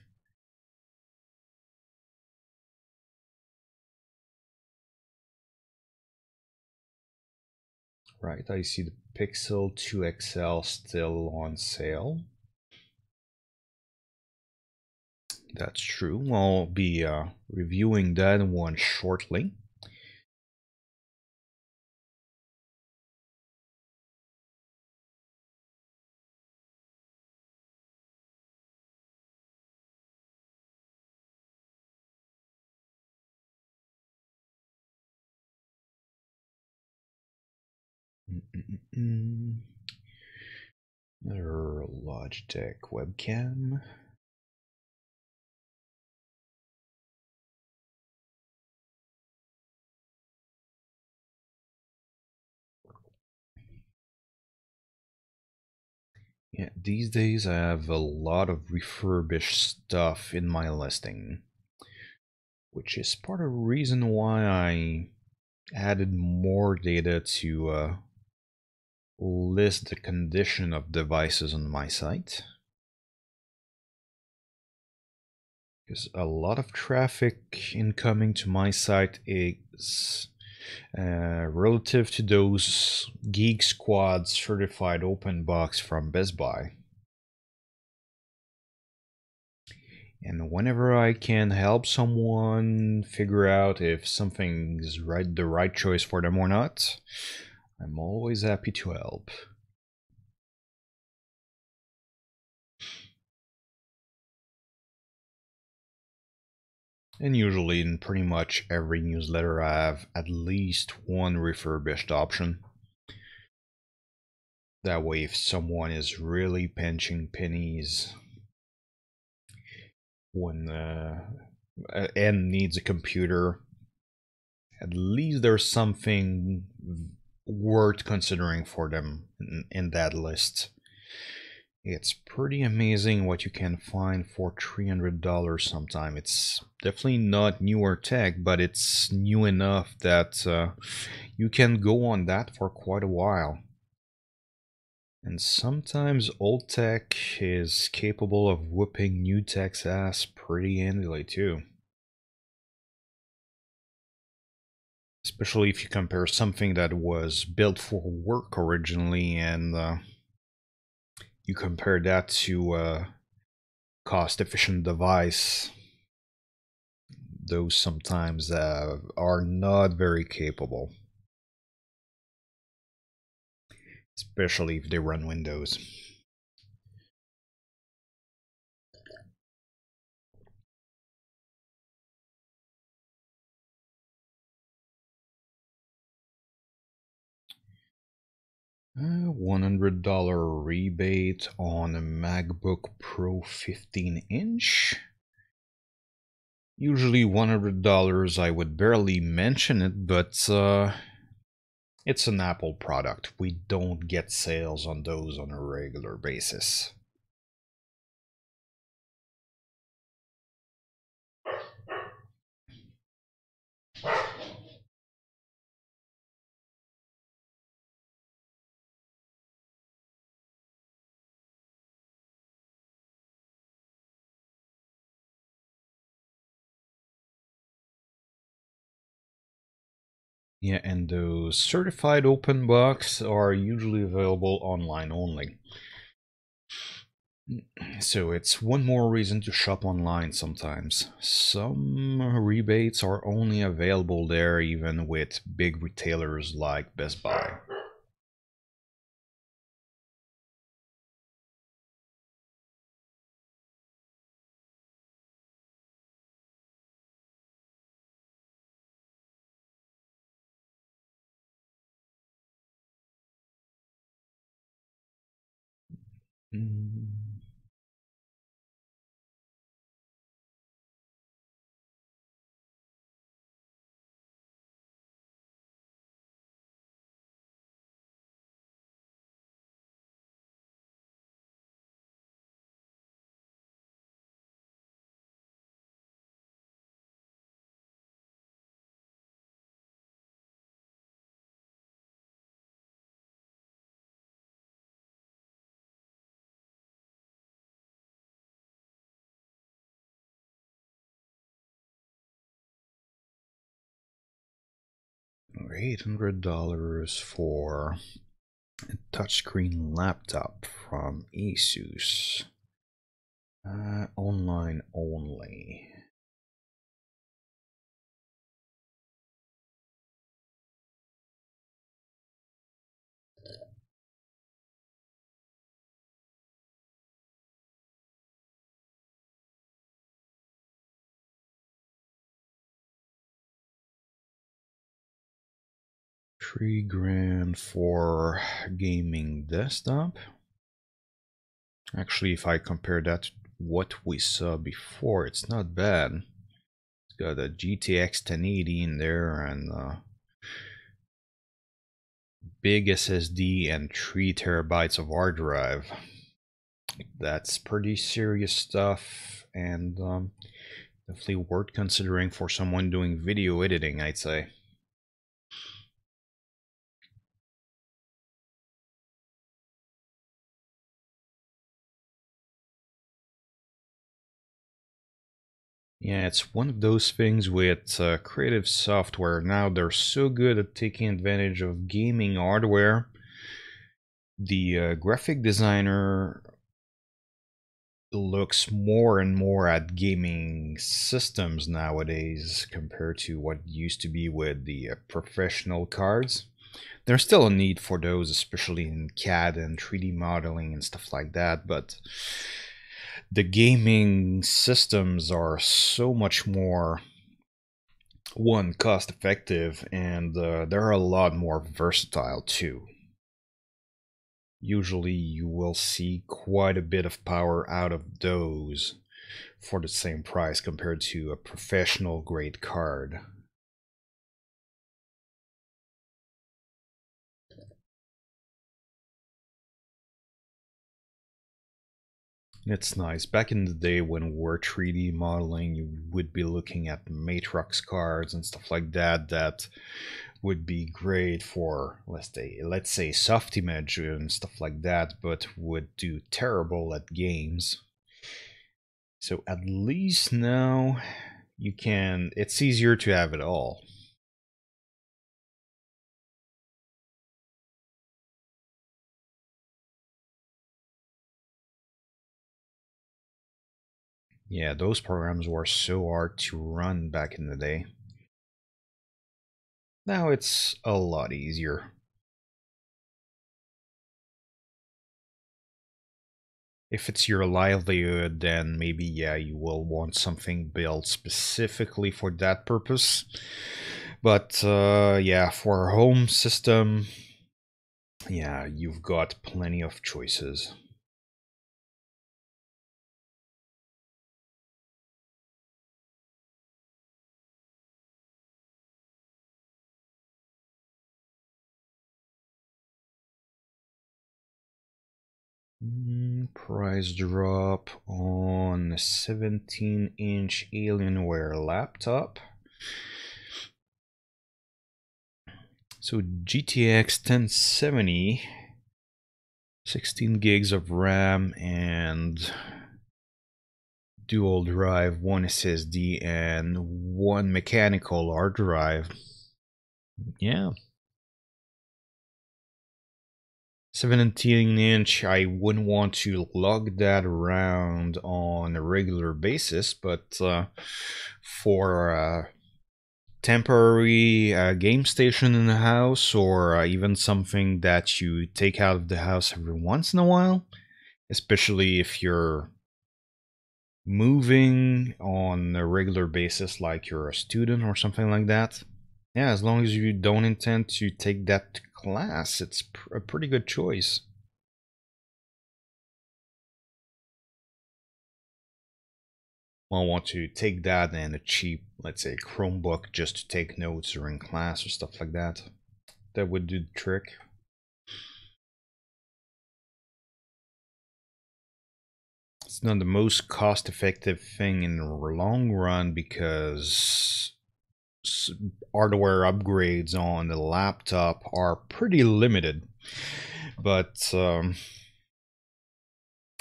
Right, I see the Pixel 2 XL still on sale. That's true. I'll be reviewing that one shortly. Another Logitech webcam. Yeah, these days I have a lot of refurbished stuff in my listing, which is part of the reason why I added more data to list the condition of devices on my site. Because a lot of traffic incoming to my site is relative to those Geek Squad certified open box from Best Buy. And whenever I can help someone figure out if something's the right choice for them or not, I'm always happy to help. And usually in pretty much every newsletter I have at least one refurbished option. That way if someone is really pinching pennies, when N needs a computer, at least there's something worth considering for them in that list. It's pretty amazing what you can find for $300 sometime. It's definitely not newer tech, but it's new enough that you can go on that for quite a while. And sometimes old tech is capable of whooping new tech's ass pretty handily too. Especially if you compare something that was built for work originally and you compare that to a cost-efficient device. Those sometimes are not very capable, especially if they run Windows. $100 rebate on a MacBook Pro 15-inch. Usually $100 I would barely mention it, but it's an Apple product. We don't get sales on those on a regular basis. Yeah, and those certified open box are usually available online only. So it's one more reason to shop online sometimes. Some rebates are only available there even with big retailers like Best Buy. Mm. $800 for a touchscreen laptop from Asus. Online only. $3,000 for gaming desktop. Actually, if I compare that to what we saw before, it's not bad. It's got a GTX 1080 in there and big SSD and 3 terabytes of hard drive. That's pretty serious stuff and definitely worth considering for someone doing video editing, I'd say. Yeah, it's one of those things with creative software. Now they're so good at taking advantage of gaming hardware. The graphic designer looks more and more at gaming systems nowadays compared to what used to be with the professional cards. There's still a need for those, especially in CAD and 3D modeling and stuff like that, but the gaming systems are so much more, one, cost effective, and they're a lot more versatile too. Usually you will see quite a bit of power out of those for the same price compared to a professional grade card. It's nice. Back in the day when we were 3D modeling, you would be looking at matrix cards and stuff like that that would be great for, let's say soft image and stuff like that, but would do terrible at games. So at least now it's easier to have it all. Yeah, those programs were so hard to run back in the day. Now it's a lot easier. If it's your livelihood, then maybe, yeah, you will want something built specifically for that purpose. But yeah, for a home system, yeah, you've got plenty of choices. Price drop on a 17-inch Alienware laptop. So GTX 1070, 16 gigs of RAM and dual drive, one SSD and one mechanical hard drive. Yeah. 17-inch, I wouldn't want to lug that around on a regular basis, but for a temporary game station in the house, or even something that you take out of the house every once in a while, especially if you're moving on a regular basis, like you're a student or something like that. Yeah, as long as you don't intend to take that class, it's a pretty good choice. I'll want to take that and a cheap, let's say, Chromebook just to take notes during class or stuff like that. That would do the trick. It's not the most cost-effective thing in the long run because hardware upgrades on the laptop are pretty limited, but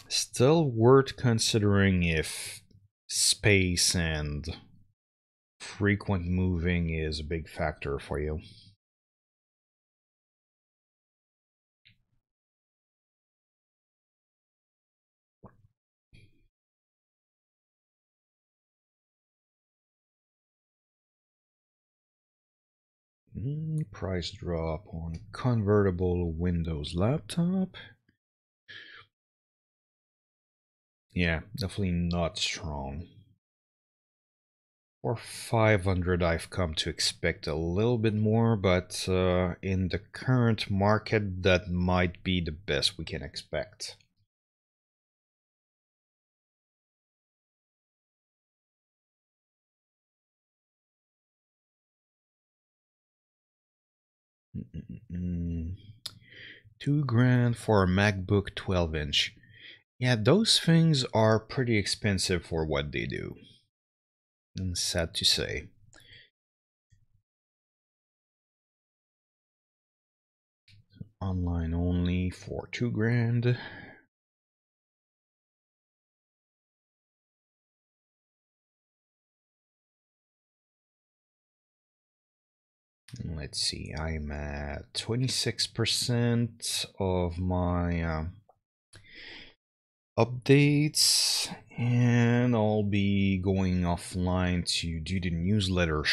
still worth considering if space and frequent moving is a big factor for you. Price drop on convertible Windows laptop. Yeah, definitely not strong. For 500, I've come to expect a little bit more, but in the current market, that might be the best we can expect. $2,000 for a MacBook 12-inch. Yeah, those things are pretty expensive for what they do. And sad to say. Online only for $2,000. Let's see, I'm at 26% of my updates, and I'll be going offline to do the newsletter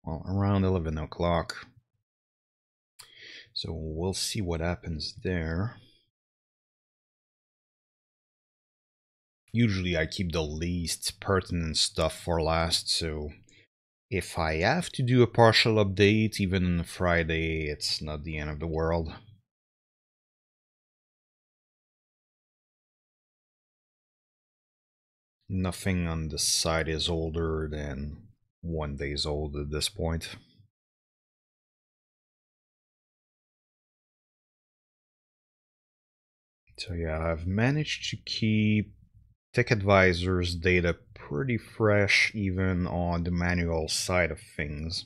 around 11 o'clock. So we'll see what happens there. Usually I keep the least pertinent stuff for last, so if I have to do a partial update even on a Friday, it's not the end of the world. Nothing on the side is older than 1 day old at this point. So yeah, I've managed to keep TekAdvisor's data pretty fresh even on the manual side of things.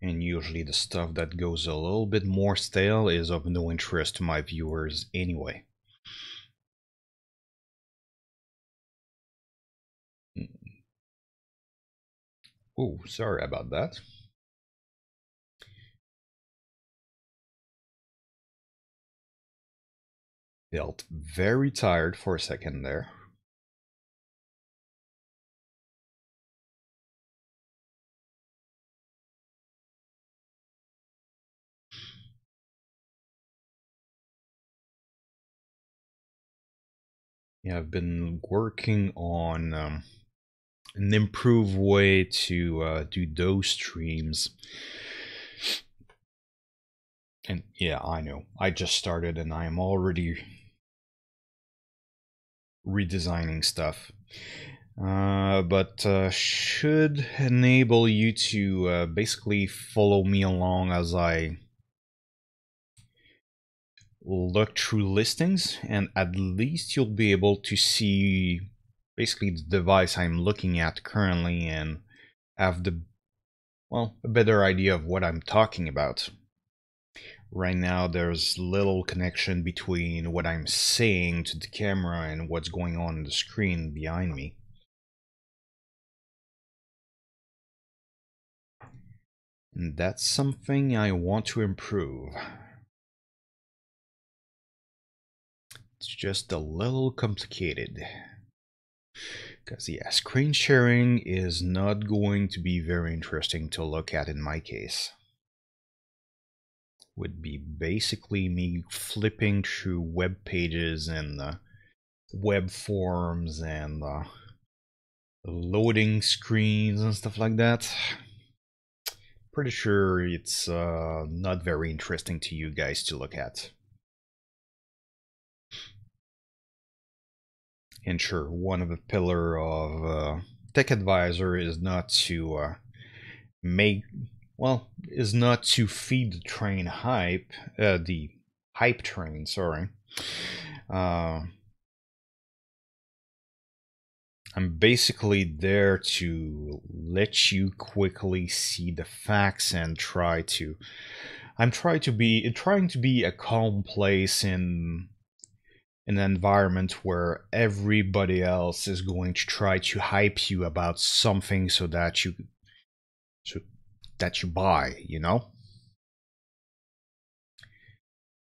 And usually the stuff that goes a little bit more stale is of no interest to my viewers anyway. Oh, sorry about that. Felt very tired for a second there. Yeah, I've been working on an improved way to do those streams. And yeah, I know. I just started and I am already redesigning stuff. But should enable you to basically follow me along as I look through listings, and at least you'll be able to see basically the device I'm looking at currently and have a better idea of what I'm talking about. Right now there's little connection between what I'm saying to the camera and what's going on the screen behind me. And that's something I want to improve. It's just a little complicated. Because yeah, screen sharing is not going to be very interesting to look at in my case. Would be basically me flipping through web pages and web forms and loading screens and stuff like that. Pretty sure it's not very interesting to you guys to look at. And sure, one of the pillar of TekAdvisor is not to make is not to feed the train hype, the hype train. Sorry. I'm basically there to let you quickly see the facts and I'm trying to be a calm place in an environment where everybody else is going to try to hype you about something so that you buy, you know?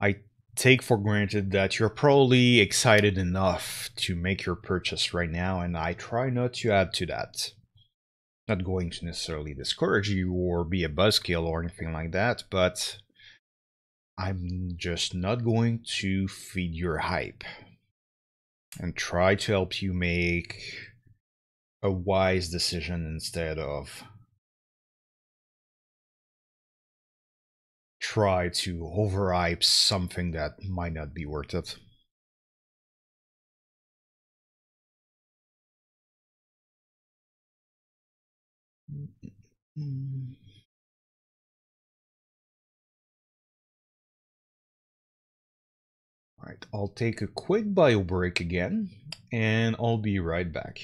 I take for granted that you're probably excited enough to make your purchase right now, and I try not to add to that. Not going to necessarily discourage you or be a buzzkill or anything like that, but I'm just not going to feed your hype and try to help you make a wise decision instead of try to overhype something that might not be worth it. Alright, I'll take a quick bio break again, and I'll be right back.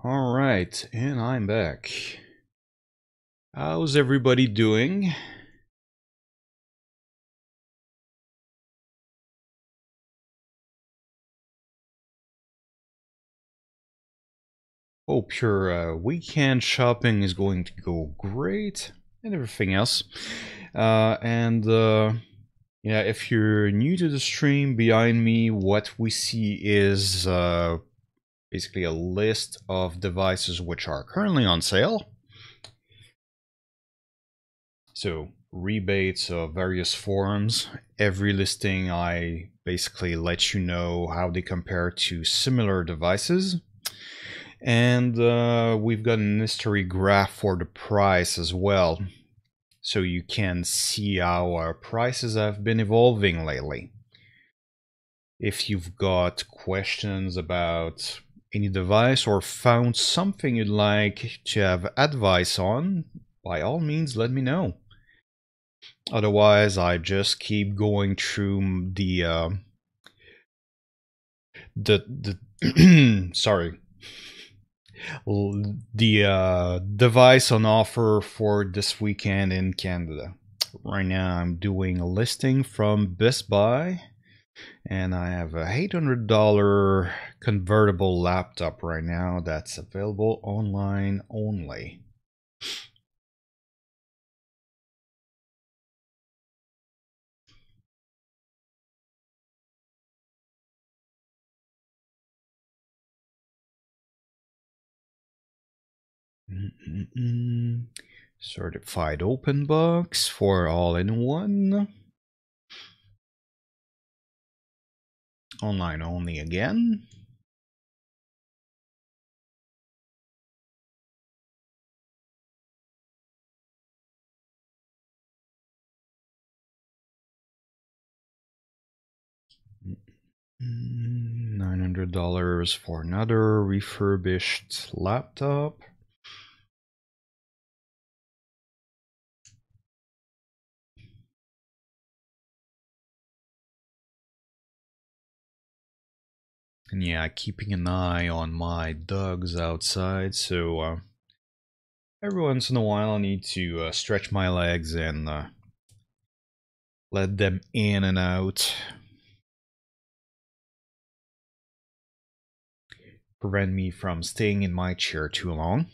All right, and I'm back. How's everybody doing? Hope your weekend shopping is going to go great and everything else. Yeah, if you're new to the stream, behind me, what we see is basically a list of devices which are currently on sale. So rebates of various forms. Every listing I basically let you know how they compare to similar devices. And we've got an history graph for the price as well. So you can see how our prices have been evolving lately. If you've got questions about any device or found something you'd like to have advice on, by all means let me know. Otherwise, I just keep going through the sorry, the device on offer for this weekend in Canada. Right now, I'm doing a listing from Best Buy, and I have a $800 convertible laptop right now that's available online only. Certified open box for all-in-one. Online only again. $900 for another refurbished laptop. And yeah, keeping an eye on my dogs outside, so every once in a while I need to stretch my legs and let them in and out. Prevent me from staying in my chair too long.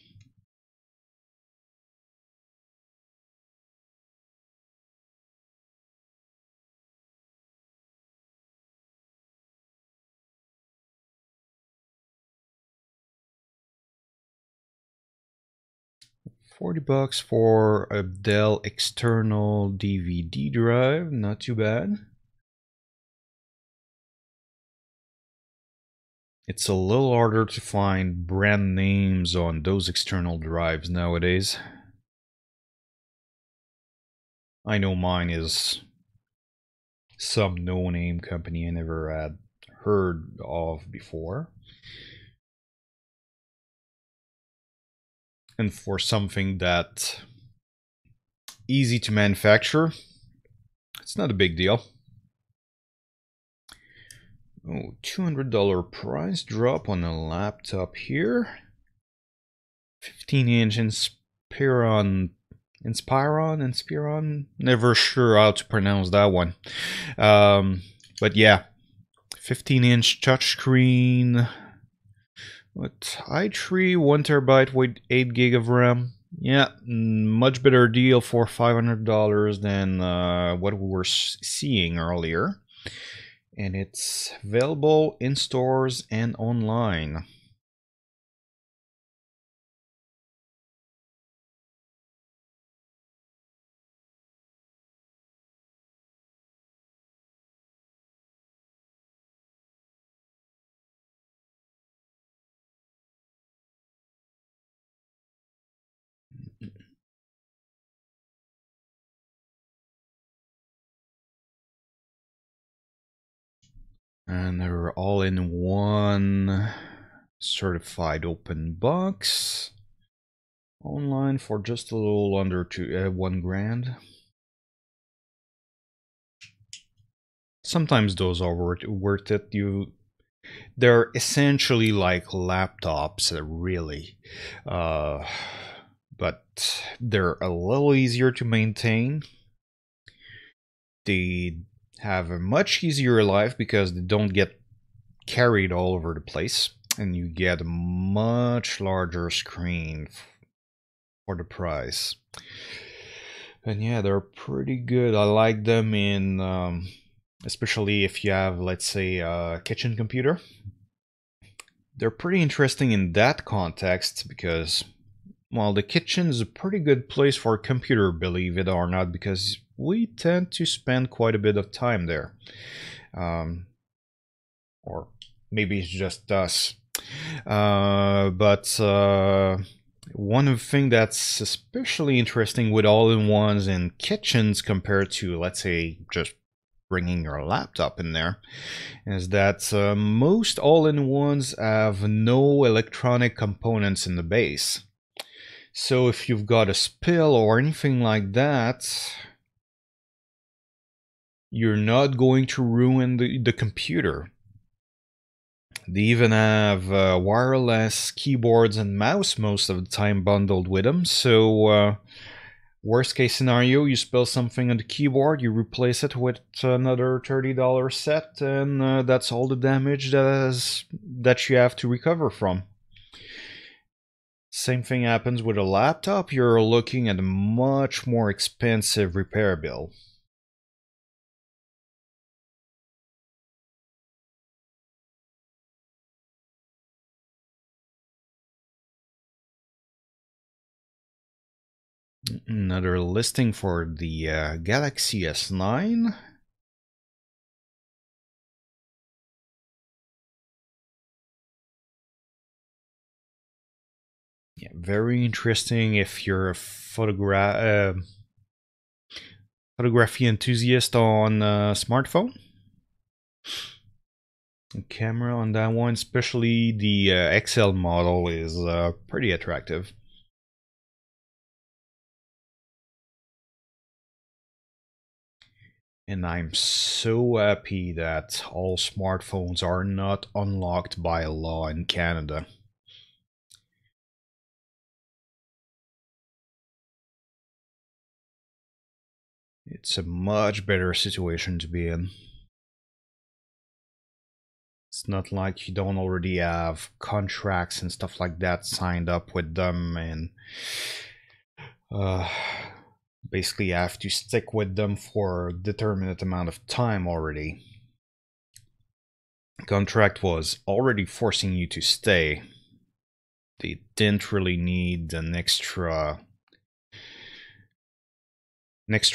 $40 for a Dell external DVD drive, not too bad. It's a little harder to find brand names on those external drives nowadays. I know mine is some no-name company I never had heard of before. And for something that easy to manufacture, it's not a big deal. Oh, $200 price drop on a laptop here. 15-inch Inspiron, never sure how to pronounce that one. But yeah, 15-inch touchscreen. What, i3, 1TB with 8 gig of RAM. Yeah, much better deal for $500 than what we were seeing earlier. And it's available in stores and online. And they're all in one certified open box. Online for just a little under $1,000. Sometimes those are worth it. They're essentially like laptops, really. But they're a little easier to maintain. They have a much easier life because they don't get carried all over the place, and you get a much larger screen for the price. And yeah, they're pretty good. I like them in especially if you have, let's say, a kitchen computer. They're pretty interesting in that context because, well, the kitchen is a pretty good place for a computer, believe it or not, because we tend to spend quite a bit of time there. Um, or maybe it's just us. But one thing that's especially interesting with all-in-ones and kitchens compared to, let's say, just bringing your laptop in there, is that most all-in-ones have no electronic components in the base. So if you've got a spill or anything like that, you're not going to ruin the computer. They even have wireless keyboards and mouse most of the time bundled with them. So worst case scenario, you spill something on the keyboard, you replace it with another $30 set, and that's all the damage that you have to recover from. Same thing happens with a laptop. You're looking at a much more expensive repair bill. Another listing for the Galaxy S9. Yeah, very interesting if you're a photography enthusiast on a smartphone. The camera on that one, especially the XL model, is pretty attractive. And I'm so happy that all smartphones are not unlocked by law in Canada. It's a much better situation to be in. It's not like you don't already have contracts and stuff like that signed up with them, and uh, basically have to stick with them for a determinate amount of time already. Contract was already forcing you to stay. They didn't really need an extra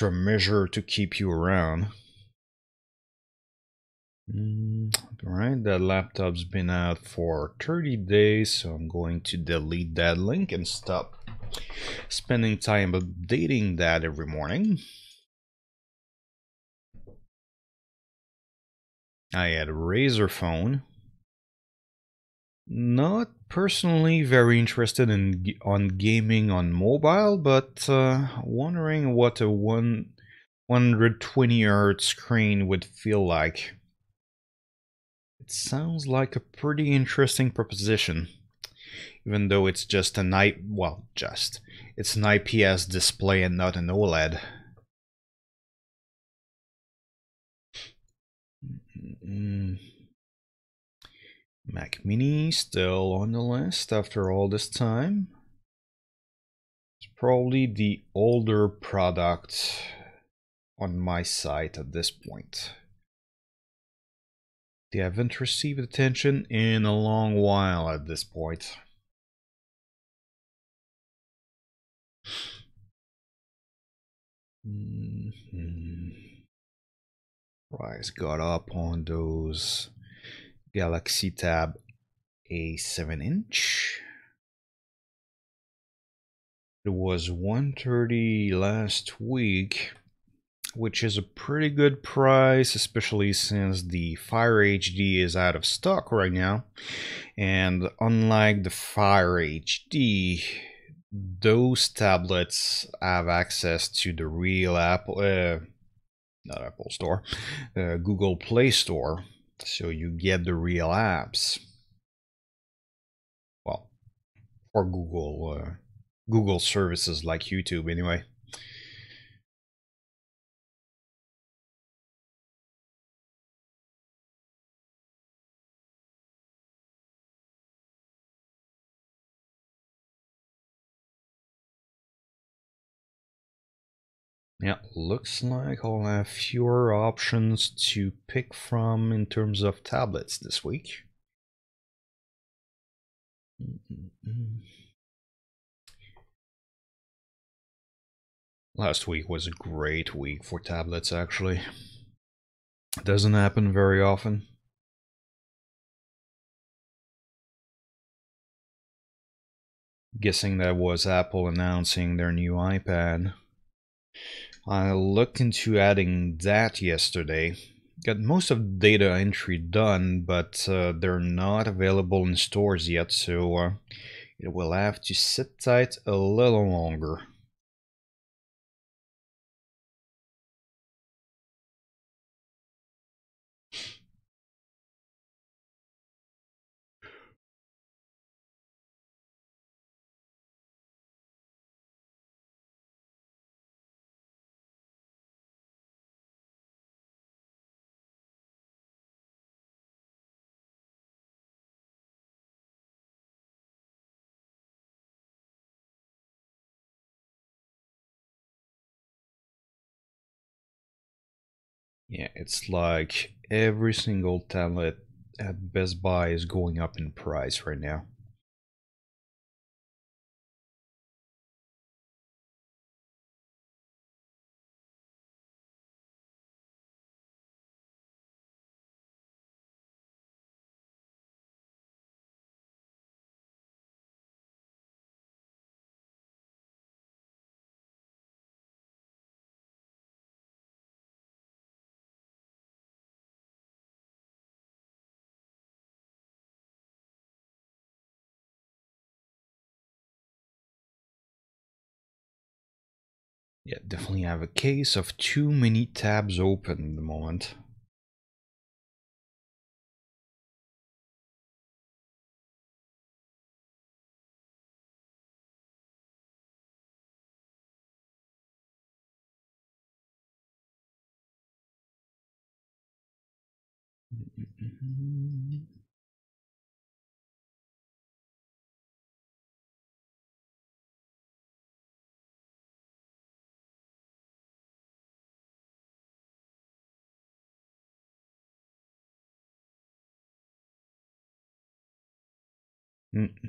measure to keep you around. Alright, that laptop's been out for 30 days, so I'm going to delete that link and stop spending time updating that every morning. I had a Razer phone. Not personally very interested in on gaming on mobile, but wondering what a 120 Hz screen would feel like. It sounds like a pretty interesting proposition, even though it's just an it's an IPS display and not an OLED. Mac Mini still on the list after all this time. It's probably the older product on my site at this point. They haven't received attention in a long while at this point. Price got up on those Galaxy Tab A 7-inch. It was $130 last week, which is a pretty good price, especially since the Fire HD is out of stock right now. And unlike the Fire HD, those tablets have access to the real Apple, not Apple Store, Google Play Store. So you get the real apps. Well, for Google services like YouTube anyway. Yeah, looks like I'll have fewer options to pick from in terms of tablets this week. Last week was a great week for tablets, actually. It doesn't happen very often. Guessing that was Apple announcing their new iPad. I looked into adding that yesterday. Got most of the data entry done, but they're not available in stores yet, so it will have to sit tight a little longer. Yeah, it's like every single tablet at Best Buy is going up in price right now. Yeah, definitely have a case of too many tabs open at the moment.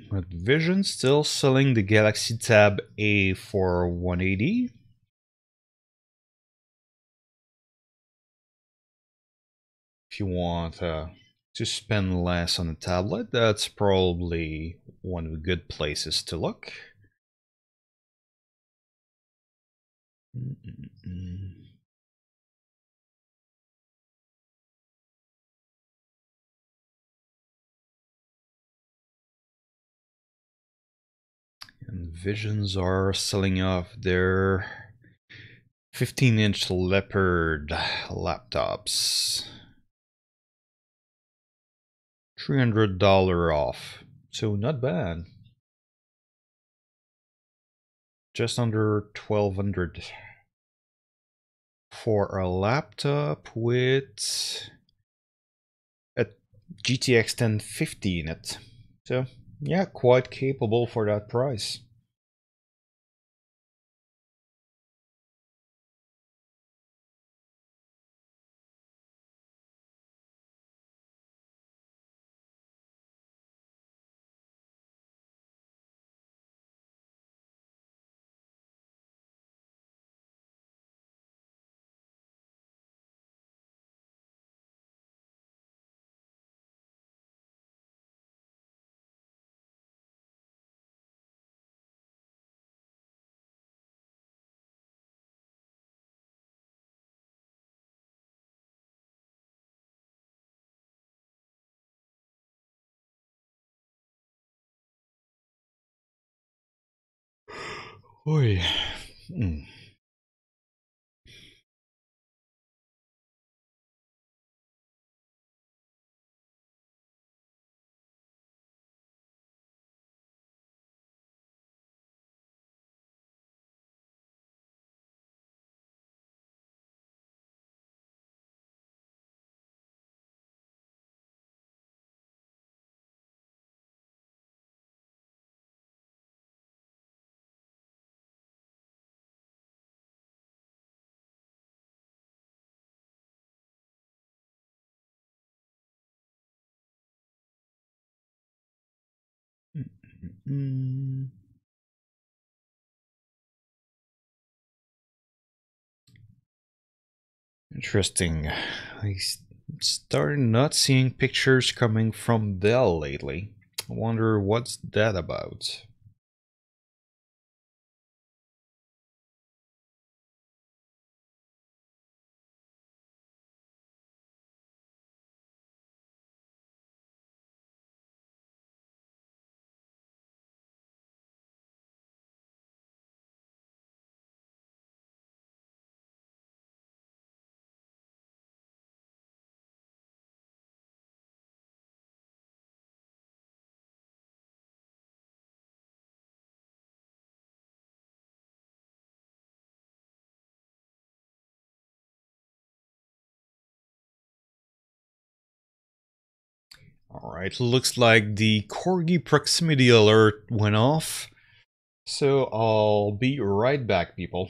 But Vision still selling the Galaxy Tab A for 180. If you want to spend less on a tablet, that's probably one of the good places to look. And Visions are selling off their 15-inch Leopard laptops. $300 off. So not bad. Just under 1200 for a laptop with a GTX 1050 in it. So yeah, quite capable for that price. Oy. Mm. Interesting. Started not seeing pictures coming from Dell lately. I wonder what's that about. Alright, looks like the Corgi proximity alert went off. So I'll be right back, people.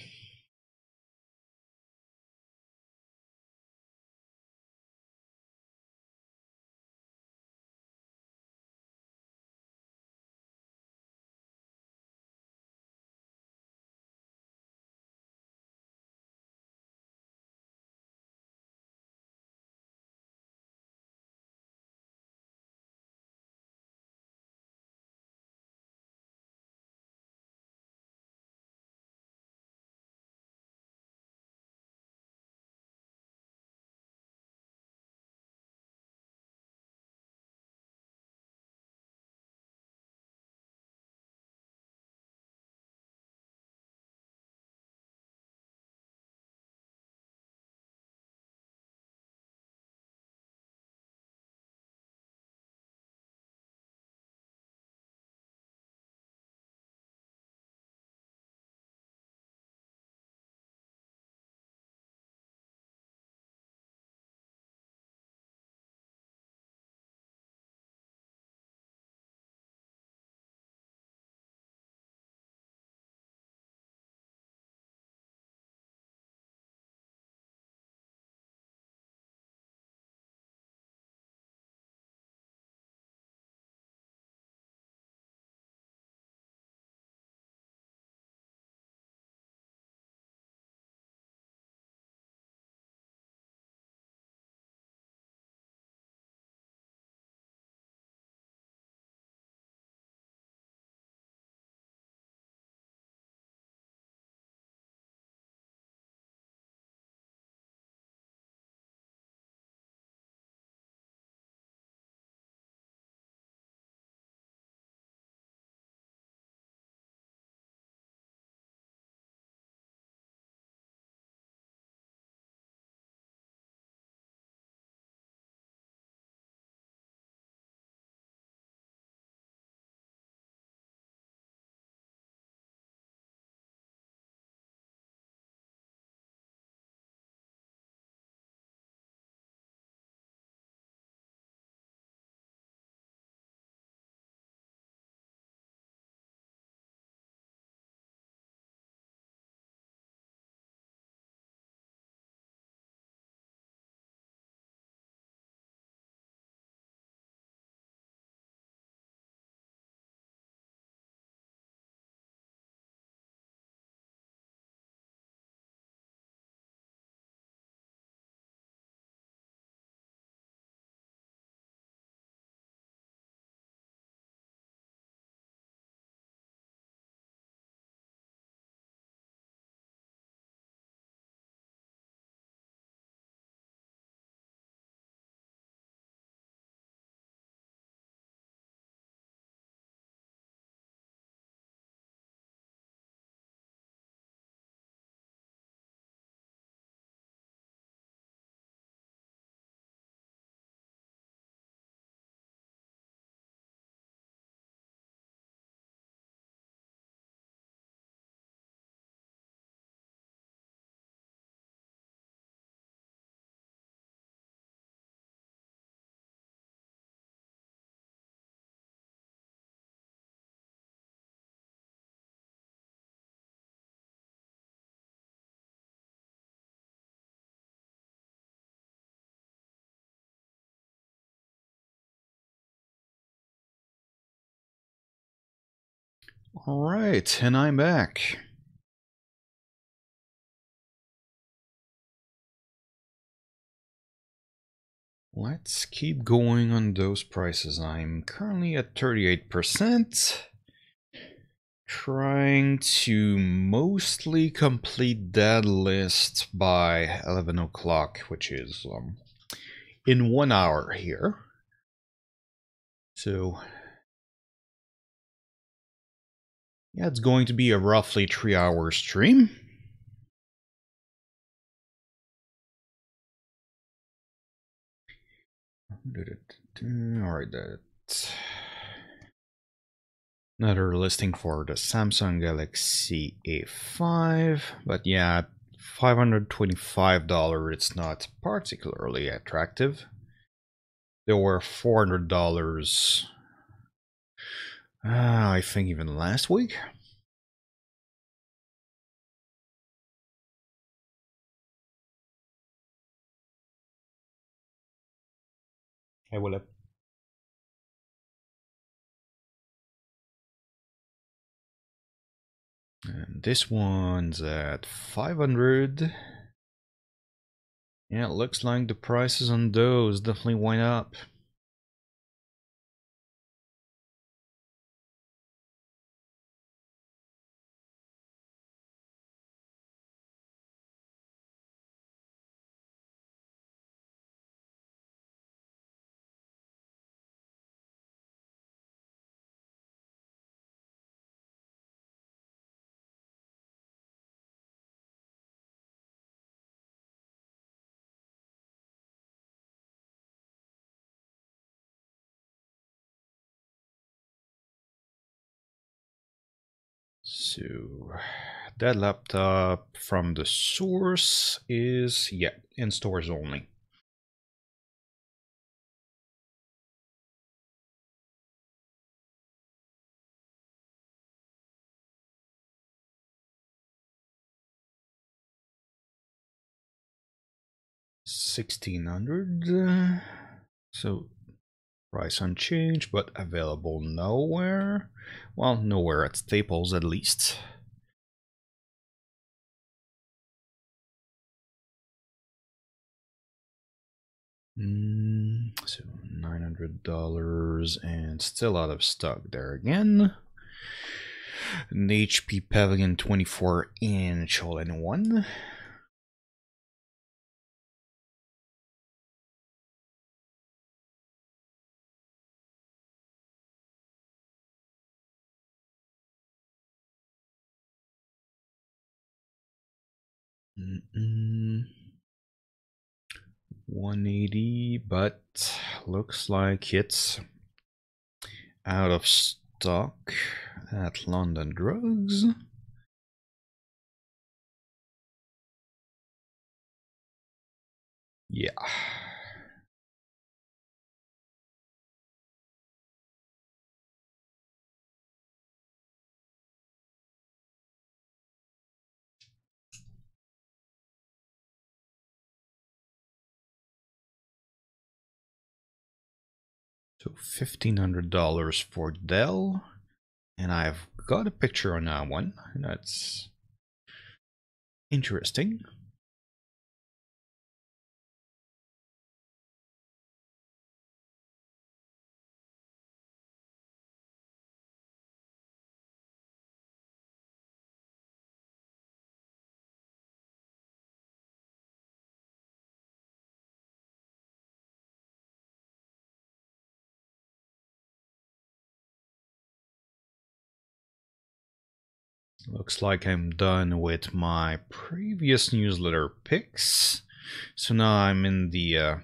Alright, and I'm back. Let's keep going on those prices. I'm currently at 38%. Trying to mostly complete that list by 11 o'clock, which is in 1 hour here. So yeah, it's going to be a roughly 3-hour stream. Alright, that's another listing for the Samsung Galaxy A5, but yeah, $525, it's not particularly attractive. There were $400, I think even last week. Hey, what up? And this one's at 500. Yeah, it looks like the prices on those definitely went up. So that laptop from the source is, yeah, in stores only. $1,600. So price unchanged, but available nowhere. Well, nowhere at Staples at least. So $900 and still out of stock there again. An HP Pavilion 24-inch all-in-one. Mm-mm. 180, but looks like it's out of stock at London Drugs. Yeah. So $1,500 for Dell. And I've got a picture on that one. That's interesting. Looks like I'm done with my previous newsletter picks. So now I'm in the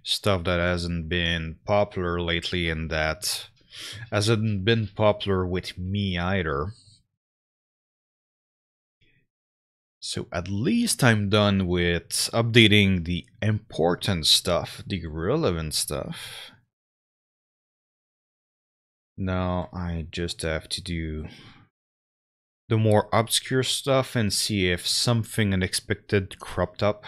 stuff that hasn't been popular lately and that hasn't been popular with me either. So at least I'm done with updating the important stuff, the relevant stuff. Now I just have to do the more obscure stuff and see if something unexpected cropped up.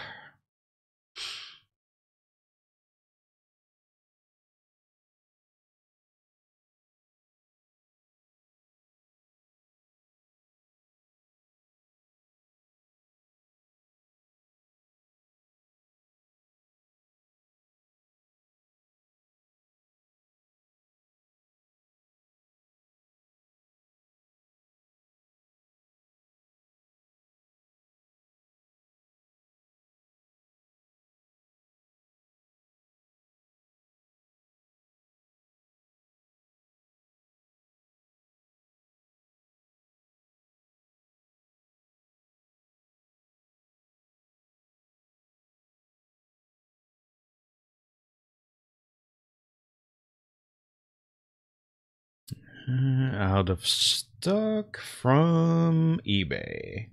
Out of stock from eBay.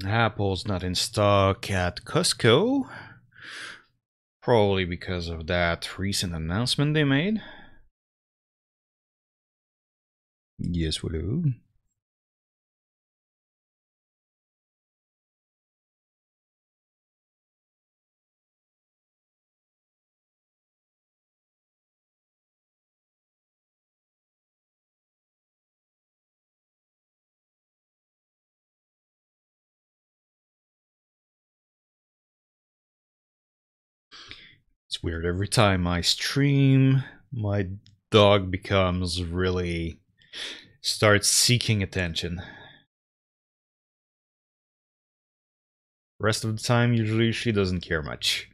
Apple's not in stock at Costco. Probably because of that recent announcement they made. Yes, we do. It's weird. Every time I stream, my dog becomes really starts seeking attention. Rest of the time, usually she doesn't care much.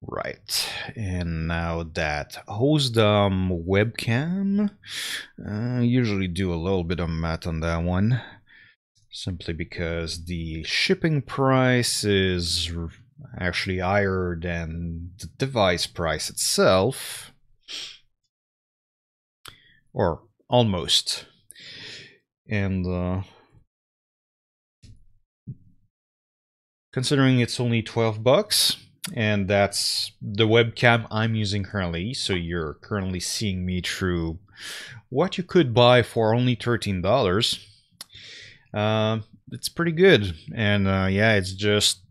Right, and now that Hostdom webcam, I usually do a little bit of math on that one, simply because the shipping price is actually higher than the device price itself, or almost. And considering it's only 12 bucks, and that's the webcam I'm using currently, so you're currently seeing me through what you could buy for only $13. It's pretty good, and yeah, it's just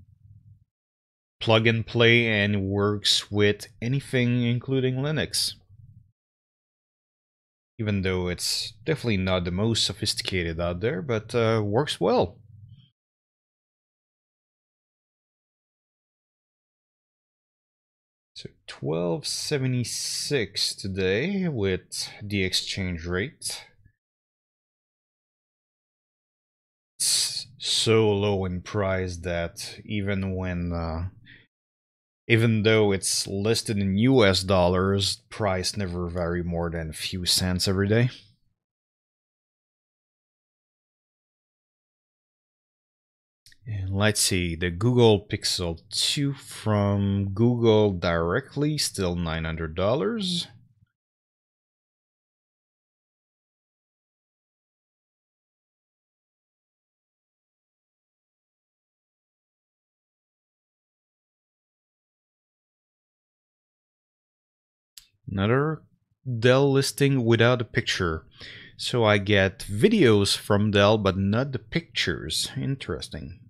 plug and play and works with anything, including Linux. Even though it's definitely not the most sophisticated out there, but works well. So 1276 today with the exchange rate. It's so low in price that even though it's listed in US dollars, price never vary more than a few cents every day. And let's see, the Google Pixel 2 from Google directly, still $900. Another Dell listing without a picture. So I get videos from Dell, but not the pictures. Interesting.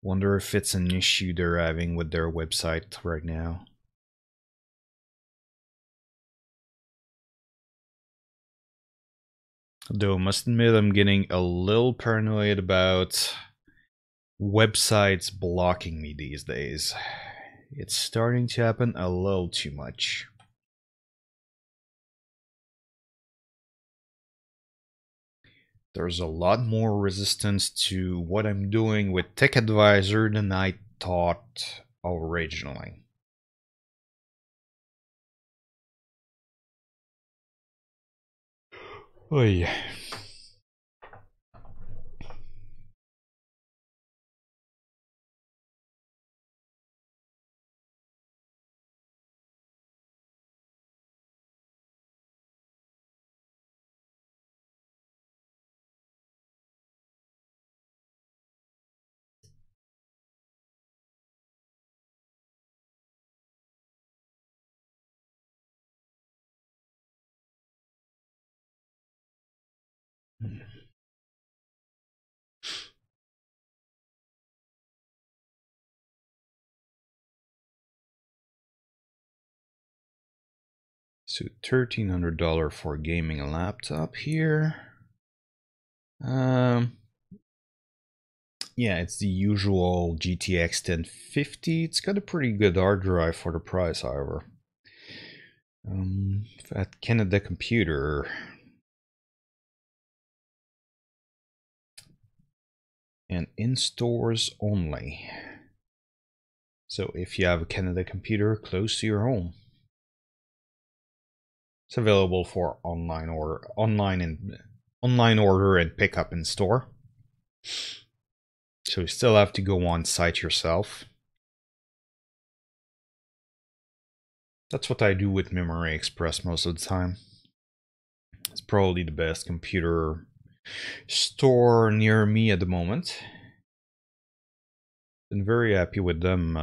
Wonder if it's an issue they're having with their website right now. Though, must admit, I'm getting a little paranoid about websites blocking me these days. It's starting to happen a little too much. There's a lot more resistance to what I'm doing with TekAdvisor than I thought originally. Oh yeah. So $1,300 for a gaming laptop here. Yeah, it's the usual GTX 1050. It's got a pretty good hard drive for the price, however. At Canada Computer. And in stores only. So if you have a Canada Computer close to your home, it's available for online order, online order and pickup in store. So you still have to go on site yourself. That's what I do with Memory Express most of the time. It's probably the best computer store near me at the moment. Been very happy with them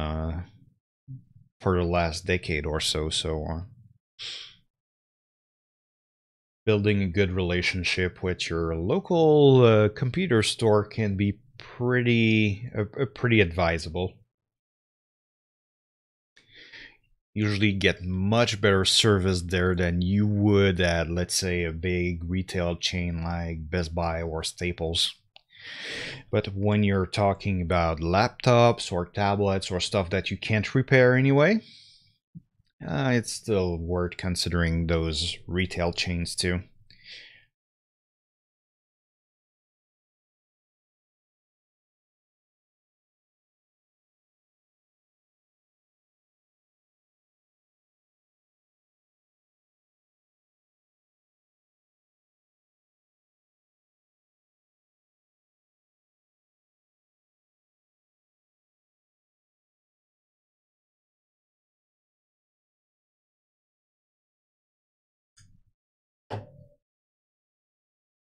for the last decade or so. Building a good relationship with your local computer store can be pretty advisable. Usually get much better service there than you would at, let's say, a big retail chain like Best Buy or Staples. But when you're talking about laptops or tablets or stuff that you can't repair anyway, it's still worth considering those retail chains too.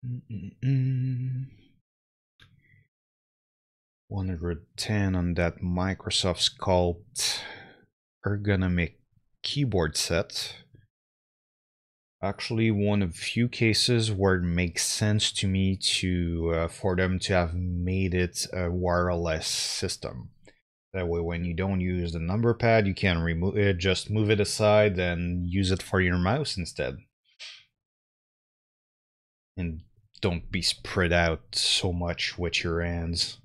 Mm-mm-mm. 110 on that Microsoft Sculpt ergonomic keyboard set. Actually, one of the few cases where it makes sense to me to for them to have made it a wireless system. That way, when you don't use the number pad, you can remove it, just move it aside and use it for your mouse instead. And don't be spread out so much with your hands.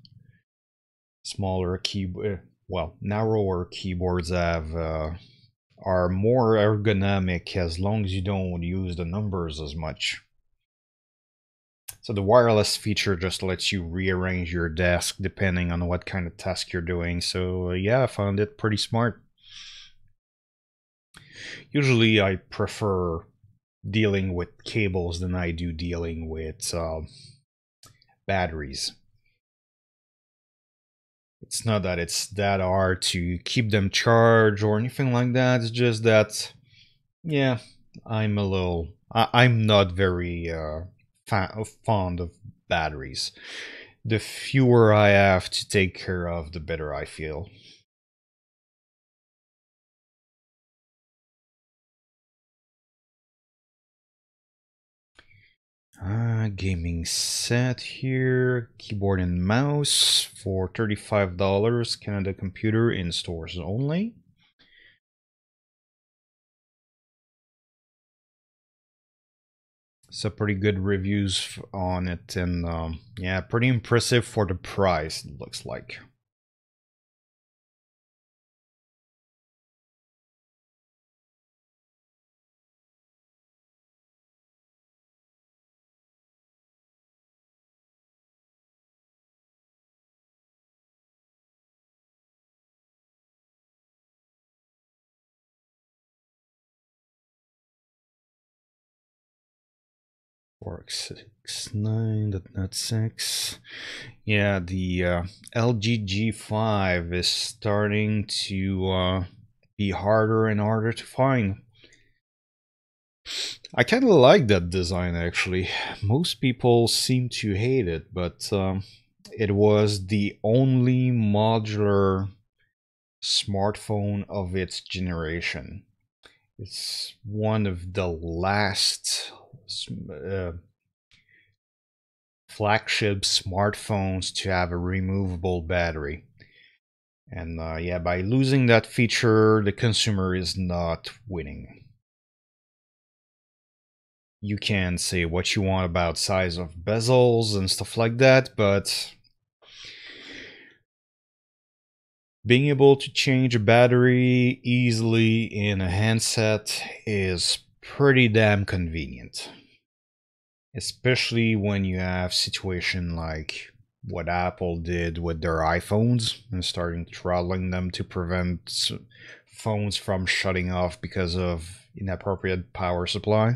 Smaller keyboard, well, narrower keyboards have are more ergonomic as long as you don't use the numbers as much. So the wireless feature just lets you rearrange your desk depending on what kind of task you're doing. So yeah, I found it pretty smart. Usually I prefer dealing with cables than I do dealing with batteries. It's not that it's that hard to keep them charged or anything like that. It's just that, yeah, I'm not very fond of batteries. The fewer I have to take care of, the better I feel. Gaming set here, keyboard and mouse for $35, Canada Computer in stores only. So pretty good reviews on it, and yeah, pretty impressive for the price, it looks like. .6. Yeah, the LG G5 is starting to be harder and harder to find. I kind of like that design actually. Most people seem to hate it, but it was the only modular smartphone of its generation. It's one of the last uh, flagship smartphones to have a removable battery. And yeah, by losing that feature, the consumer is not winning. you can say what you want about size of bezels and stuff like that, but being able to change a battery easily in a handset is pretty damn convenient. Especially when you have situation like what Apple did with their iPhones and starting throttling them to prevent phones from shutting off because of inappropriate power supply.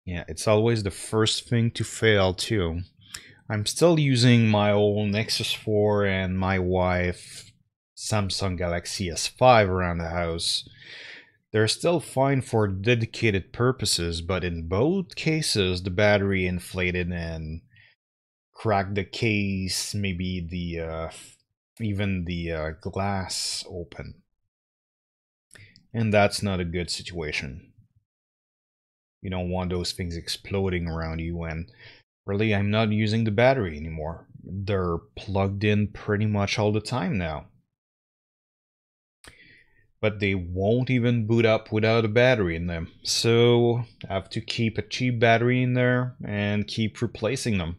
Yeah, it's always the first thing to fail too. I'm still using my old Nexus 4 and my wife Samsung Galaxy S5 around the house. They're still fine for dedicated purposes, but in both cases the battery inflated and cracked the case, maybe the even the glass open. And that's not a good situation. You don't want those things exploding around you, and really I'm not using the battery anymore. They're plugged in pretty much all the time now. But they won't even boot up without a battery in them. So I have to keep a cheap battery in there and keep replacing them.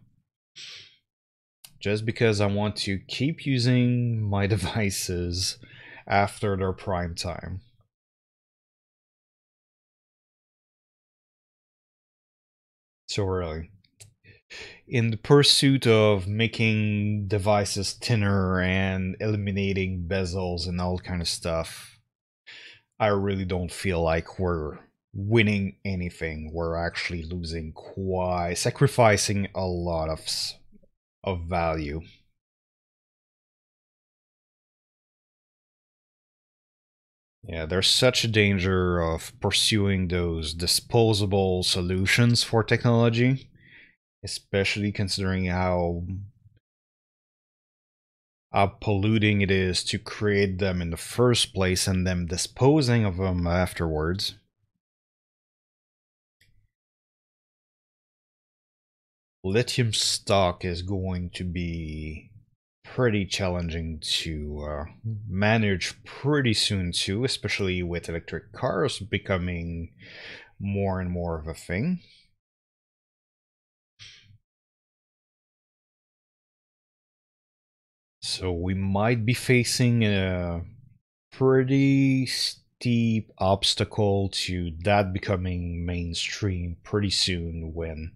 Just because I want to keep using my devices after their prime time. So really, in the pursuit of making devices thinner and eliminating bezels and all kind of stuff, I really don't feel like we're winning anything. We're actually losing quite, sacrificing a lot of value. Yeah, there's such a danger of pursuing those disposable solutions for technology, especially considering how polluting it is to create them in the first place and then disposing of them afterwards. Lithium stock is going to be pretty challenging to manage pretty soon too, especially with electric cars becoming more and more of a thing. So we might be facing a pretty steep obstacle to that becoming mainstream pretty soon when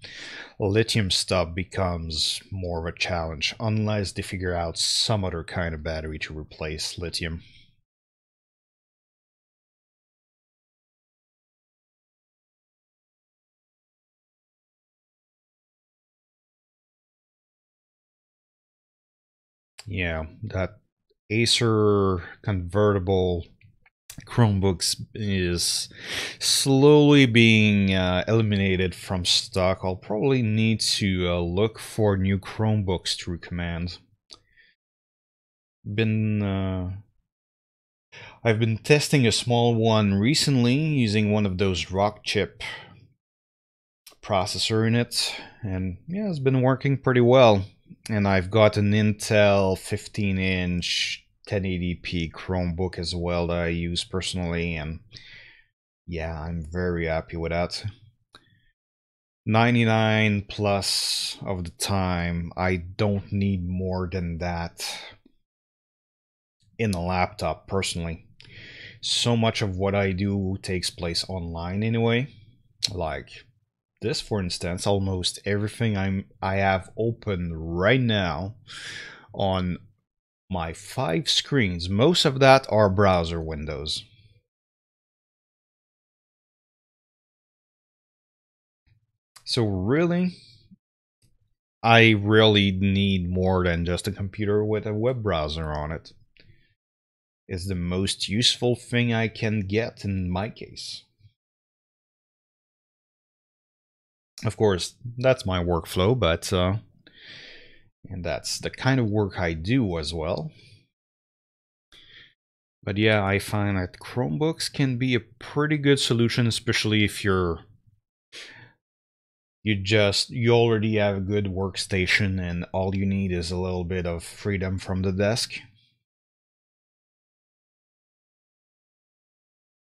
lithium stuff becomes more of a challenge, unless they figure out some other kind of battery to replace lithium. Yeah, that Acer convertible Chromebooks is slowly being eliminated from stock. I'll probably need to look for new Chromebooks to recommend. Been I've been testing a small one recently using one of those rock chip processor in it, and yeah, it's been working pretty well. And I've got an Intel 15-inch 1080p Chromebook as well that I use personally, and yeah, I'm very happy with that. 99 plus of the time, I don't need more than that in a laptop personally. So much of what I do takes place online anyway. Like this, for instance, almost everything I have open right now on my 5 screens, most of that are browser windows. So really, I really need more than just a computer with a web browser on it. It's the most useful thing I can get in my case. Of course, that's my workflow, but and that's the kind of work I do as well. But yeah, I find that Chromebooks can be a pretty good solution, especially if you're You already have a good workstation and all you need is a little bit of freedom from the desk.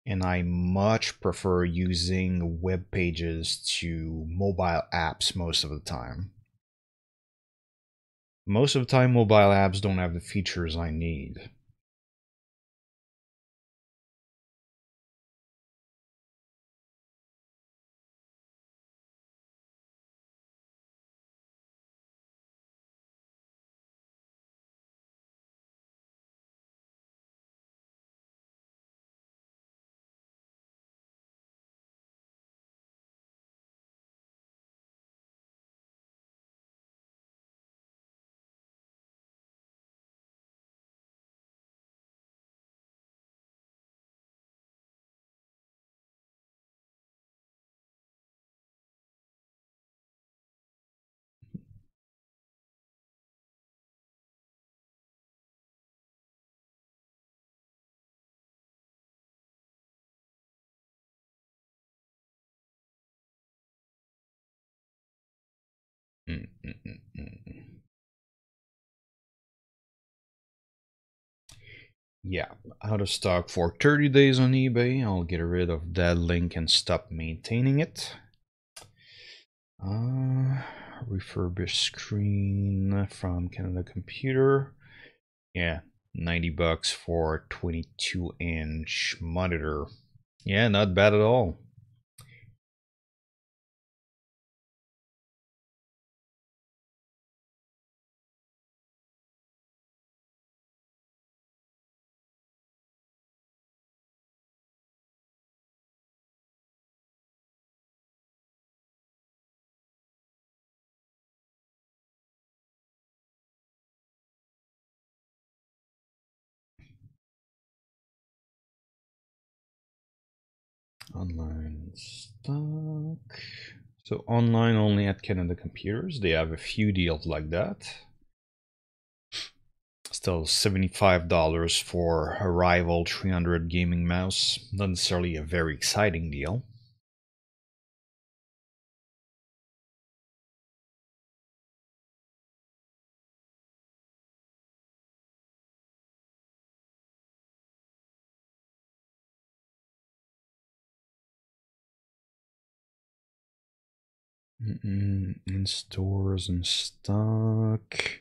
And I much prefer using web pages to mobile apps most of the time. Most of the time, mobile apps don't have the features I need. Mm -mm -mm -mm. Yeah, out of stock for 30 days on eBay. I'll get rid of that link and stop maintaining it. Refurbished screen from Canada Computer. Yeah, 90 bucks for 22-inch monitor. Yeah, not bad at all. Online stock. So online only at Canada Computers. They have a few deals like that. Still $75 for a rival 300 gaming mouse. Not necessarily a very exciting deal. In stores and stock.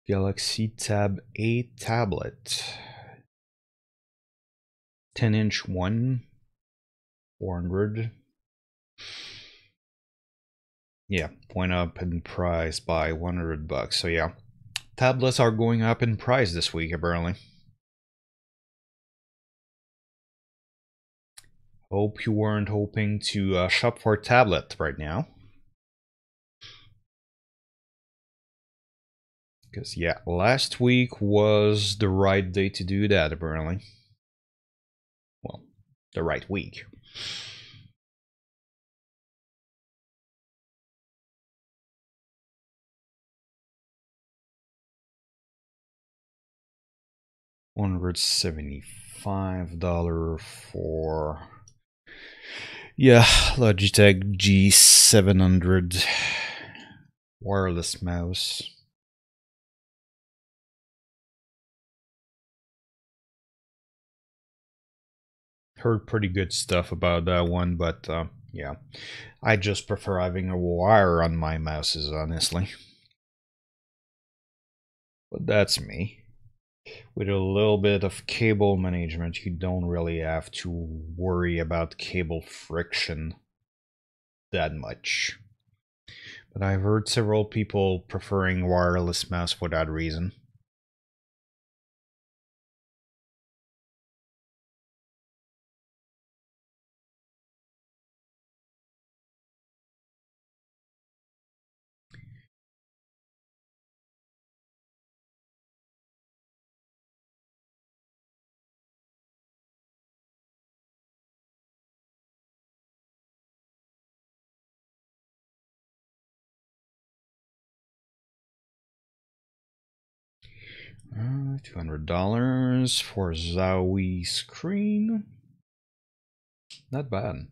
Galaxy Tab 8 tablet. 10-inch one. 400. Yeah, went up in price by 100 bucks. So yeah, tablets are going up in price this week apparently. Hope you weren't hoping to shop for a tablet right now. Because, yeah, last week was the right day to do that, apparently. Well, the right week. $175 for, yeah, Logitech G700 wireless mouse. Heard pretty good stuff about that one, but yeah, I just prefer having a wire on my mouses, honestly. But that's me. With a little bit of cable management, you don't really have to worry about cable friction that much. But I've heard several people preferring wireless mouse for that reason. $200 for Zowie screen. Not bad.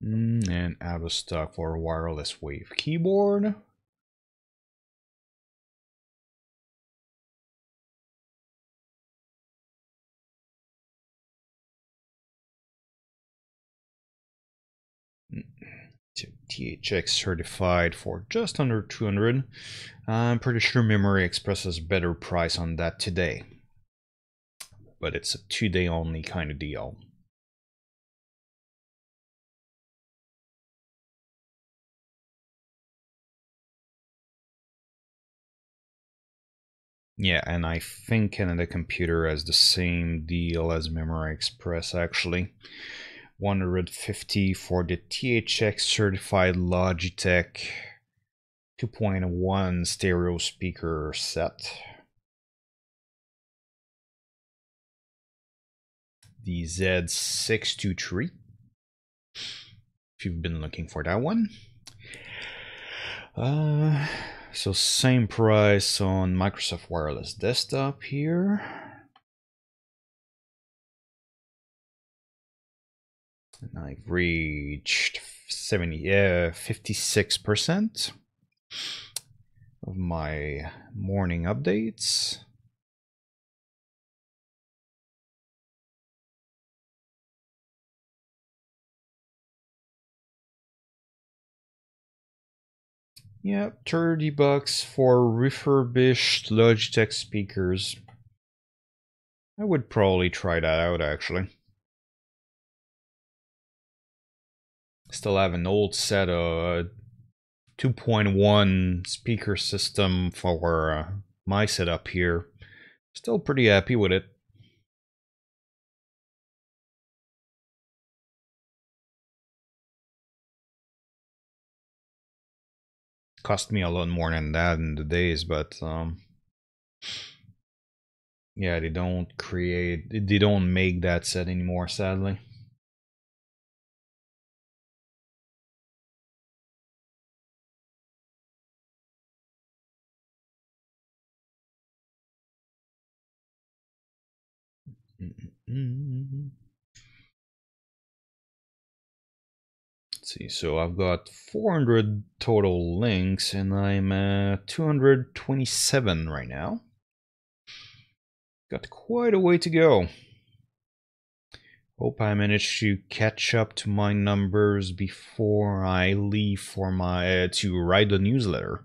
And out of stock for a wireless wave keyboard. THX certified for just under 200. I'm pretty sure Memory Express has a better price on that today, but it's a 2-day only kind of deal. Yeah, and I think Canada Computer has the same deal as Memory Express actually. 150 for the THX certified Logitech 2.1 stereo speaker set. The Z623, if you've been looking for that one. So same price on Microsoft Wireless Desktop here. And I've reached 56% of my morning updates. Yep, $30 for refurbished Logitech speakers. I would probably try that out actually. Still have an old set of 2.1 speaker system for my setup here. Still pretty happy with it. Cost me a lot more than that in the days, but yeah, they don't make that set anymore, sadly. Let's see, so I've got 400 total links and I'm at 227 right now. Got quite a way to go. Hope I manage to catch up to my numbers before I leave for my to write the newsletter.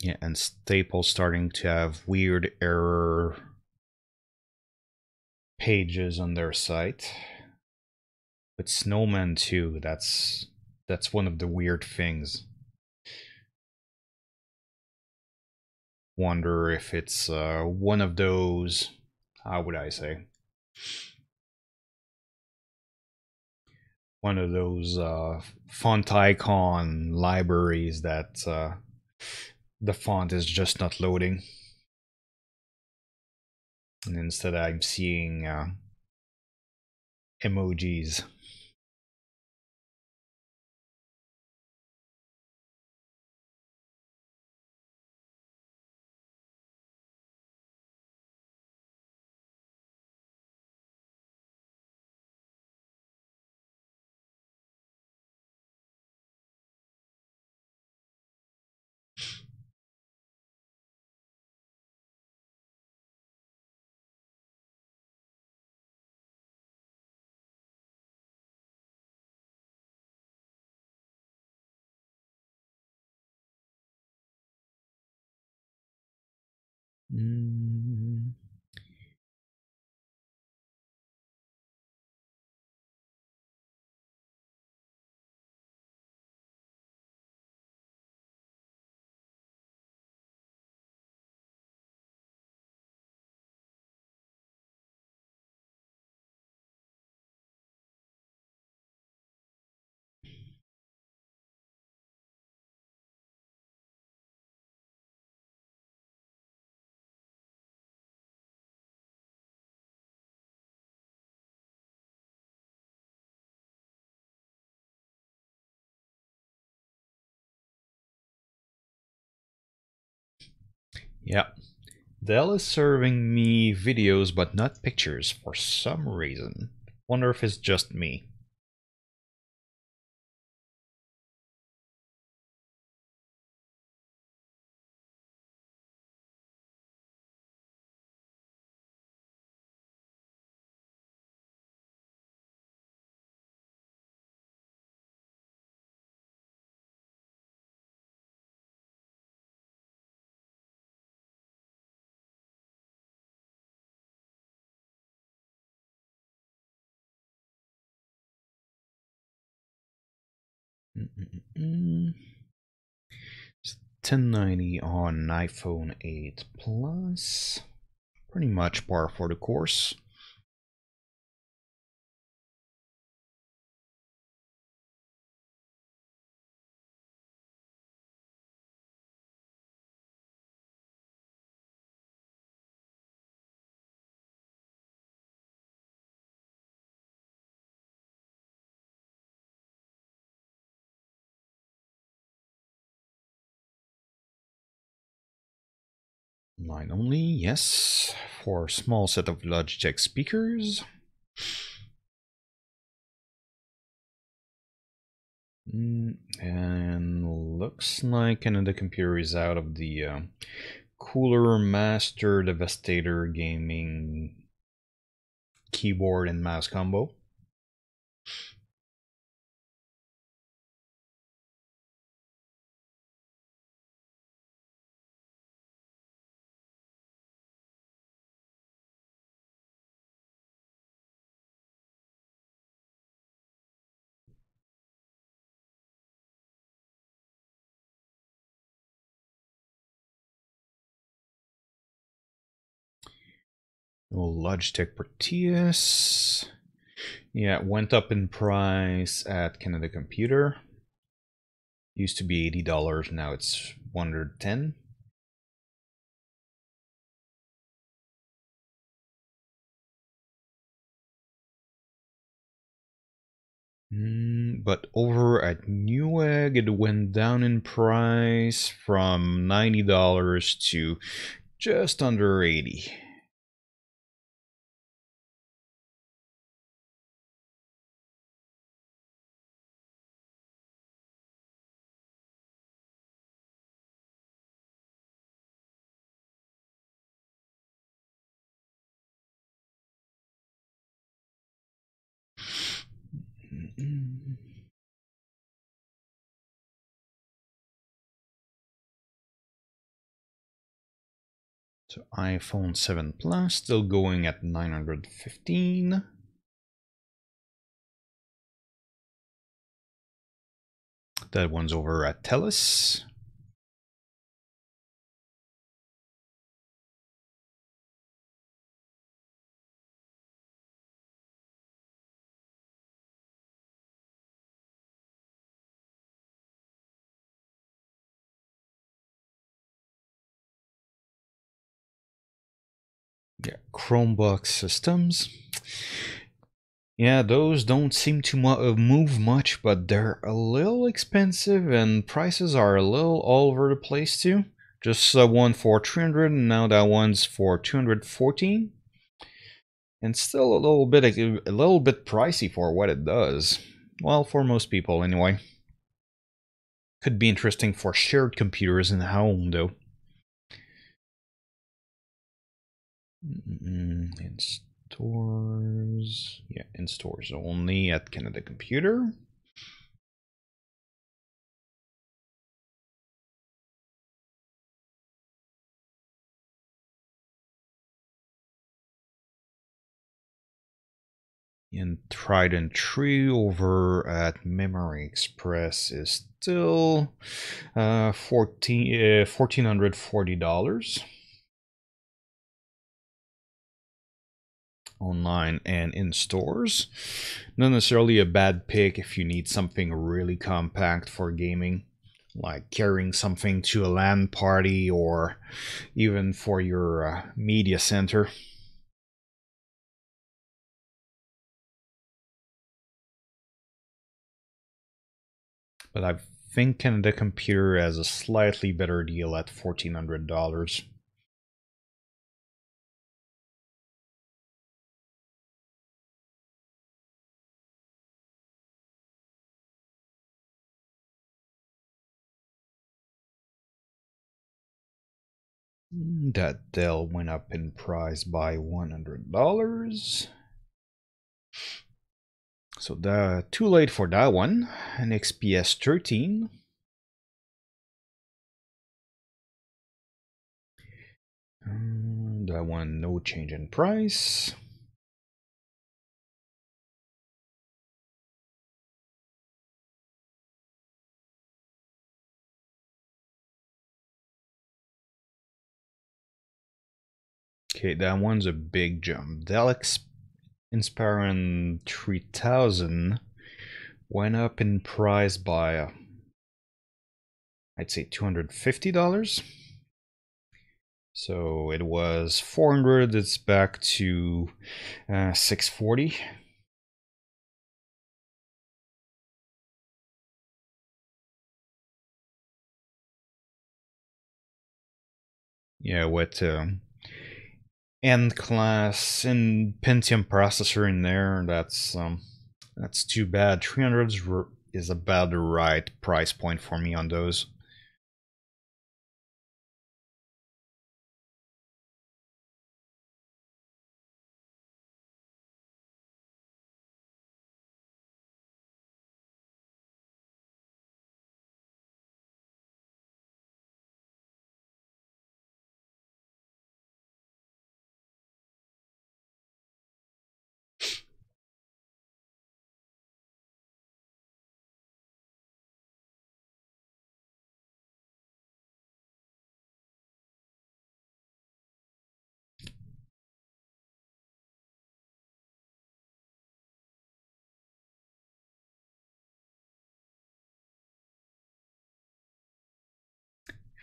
Yeah, and Staples starting to have weird error pages on their site. But Snowman too, that's one of the weird things. Wonder if it's one of those, how would I say? One of those font icon libraries that the font is just not loading. And instead I'm seeing emojis. Mm. Yeah. Dell is serving me videos but not pictures for some reason. Wonder if it's just me. It's 1090 on iPhone 8 Plus. Pretty much par for the course. Line only, yes. For a small set of Logitech speakers. And looks like the computer is out of the Cooler Master Devastator gaming keyboard and mouse combo. Logitech Proteus. Yeah, it went up in price at Canada Computer. Used to be $80, now it's $110. But over at Newegg, it went down in price from $90 to just under 80. So iPhone 7 Plus still going at 915. That one's over at TELUS. Yeah, Chromebook systems. Yeah, those don't seem to move much, but they're a little expensive and prices are a little all over the place too. Just one for 300 and now that one's for 214. And still a little bit pricey for what it does. Well, for most people anyway. Could be interesting for shared computers in the home though. In stores, yeah, in stores only at Canada Computer. And Tried and True over at Memory Express is still $1,440 online and in stores. Not necessarily a bad pick if you need something really compact for gaming, like carrying something to a LAN party or even for your media center. But I think Canada Computer has a slightly better deal at $1,400. That Dell went up in price by $100. So too late for that one. An XPS 13. That one, no change in price. Okay, that one's a big jump. Dell Inspiron 3000 went up in price by, I'd say $250. So it was 400, it's back to 640. Yeah, with N class and Pentium processor in there, that's too bad. 300 is about the right price point for me on those.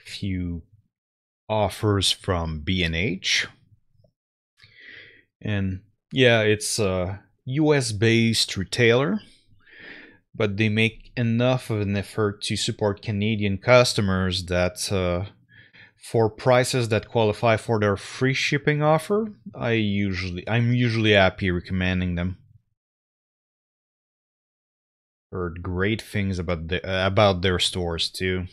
Few offers from B&H, and yeah, it's a US based retailer, but they make enough of an effort to support Canadian customers that for prices that qualify for their free shipping offer, I'm usually happy recommending them. Heard great things about their stores too.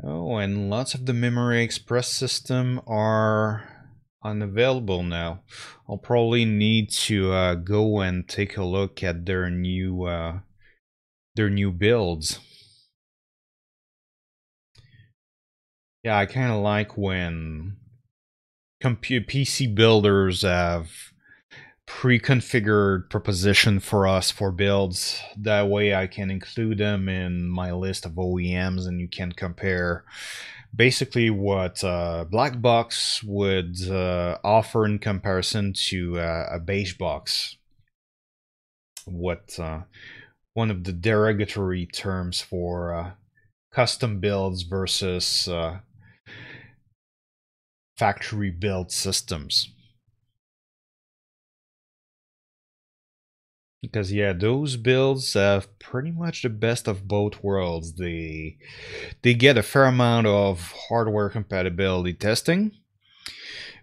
Oh, and lots of the Memory Express system are unavailable now. I'll probably need to go and take a look at their new builds. Yeah, I kind of like when PC builders have pre-configured proposition for us for builds. That way I can include them in my list of OEMs and you can compare basically what Black Box would offer in comparison to a beige box. What one of the derogatory terms for custom builds versus factory built systems. Because yeah, those builds have pretty much the best of both worlds. They get a fair amount of hardware compatibility testing,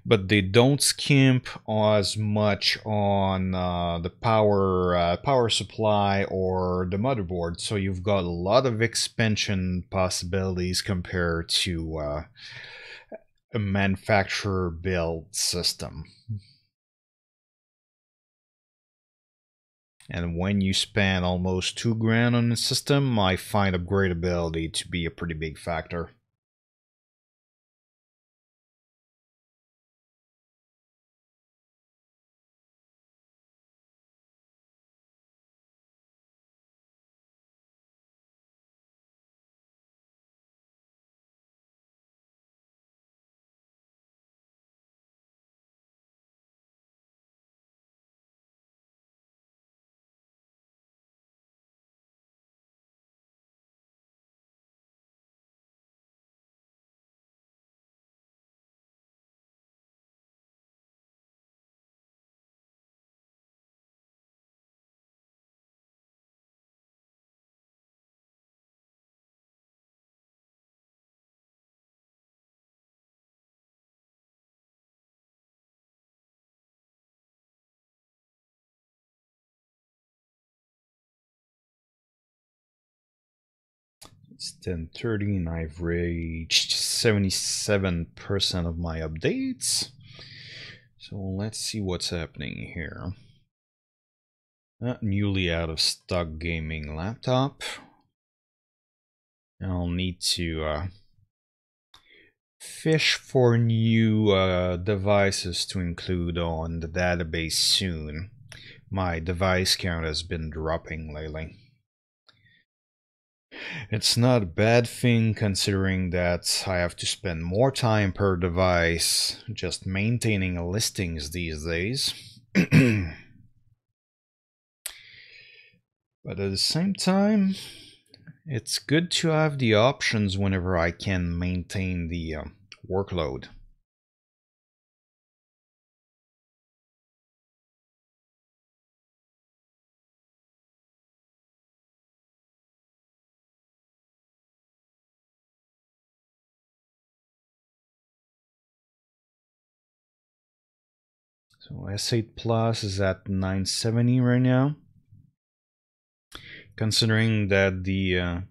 but they don't skimp as much on the power supply or the motherboard. So you've got a lot of expansion possibilities compared to a manufacturer built system. And when you spend almost $2,000 on a system, I find upgradability to be a pretty big factor. It's 10:30 and I've reached 77% of my updates. So let's see what's happening here. Newly out of stock gaming laptop. I'll need to fish for new devices to include on the database soon. My device count has been dropping lately. It's not a bad thing considering that I have to spend more time per device just maintaining listings these days. But at the same time, it's good to have the options whenever I can maintain the workload. So S8 Plus is at 970 right now. Considering that the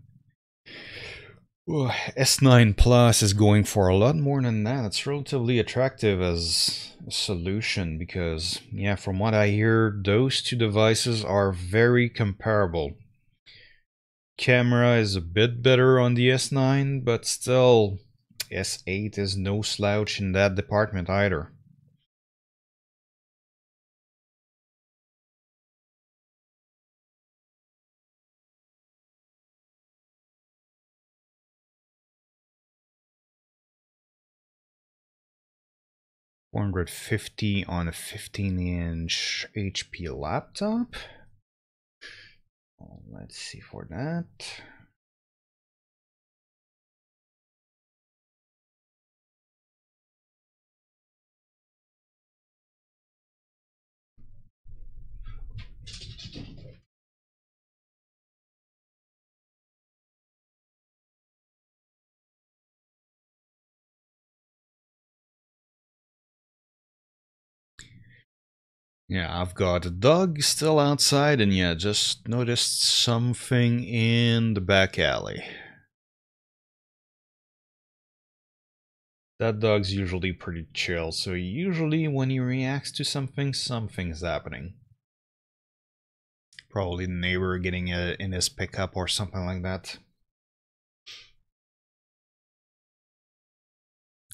S9 Plus is going for a lot more than that, it's relatively attractive as a solution because, yeah, from what I hear, those two devices are very comparable. Camera is a bit better on the S9, but still, S8 is no slouch in that department either. $450 on a 15-inch HP laptop. Let's see for that. Yeah, I've got a dog still outside, and yeah, just noticed something in the back alley. That dog's usually pretty chill, so usually when he reacts to something, something's happening. Probably the neighbor getting in his pickup or something like that.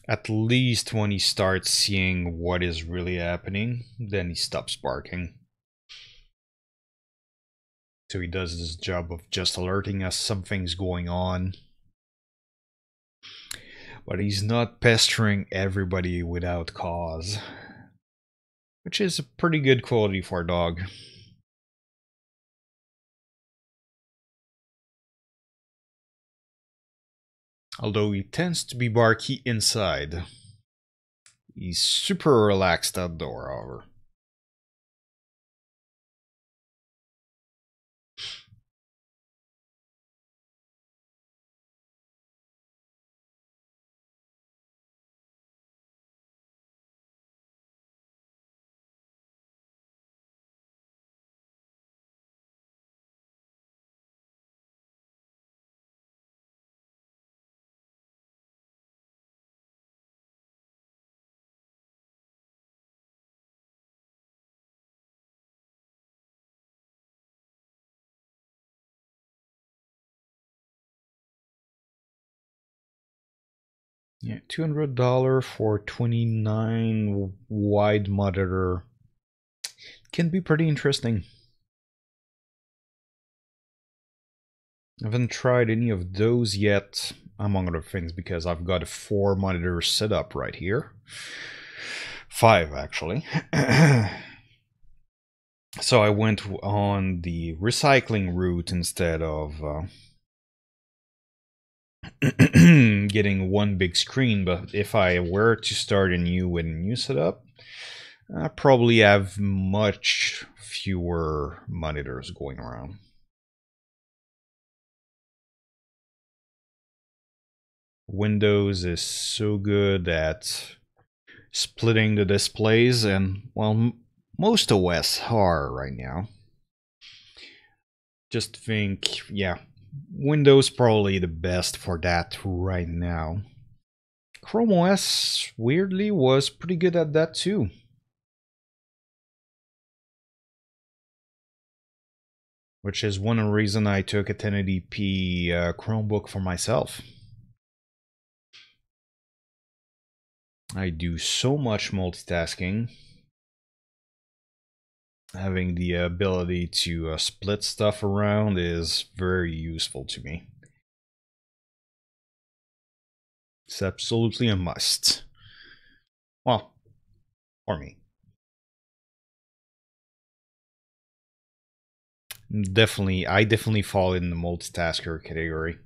At least when he starts seeing what is really happening, then he stops barking. So he does this job of just alerting us something's going on. But he's not pestering everybody without cause. Which is a pretty good quality for a dog. Although he tends to be barky inside. He's super relaxed outdoor, however. Yeah, $200 for 29 wide monitor can be pretty interesting. I haven't tried any of those yet, among other things, because I've got a 4 monitor setup right here. 5 actually. So I went on the recycling route instead of getting one big screen. But if I were to start a new setup, I probably have much fewer monitors going around. Windows is so good at splitting the displays, and well, most OS are right now. Just think, yeah, Windows probably the best for that right now. Chrome OS, weirdly, was pretty good at that too. Which is one reason I took a 1080p Chromebook for myself. I do so much multitasking. Having the ability to split stuff around is very useful to me. It's absolutely a must. Well, for me. I definitely fall in the multitasker category.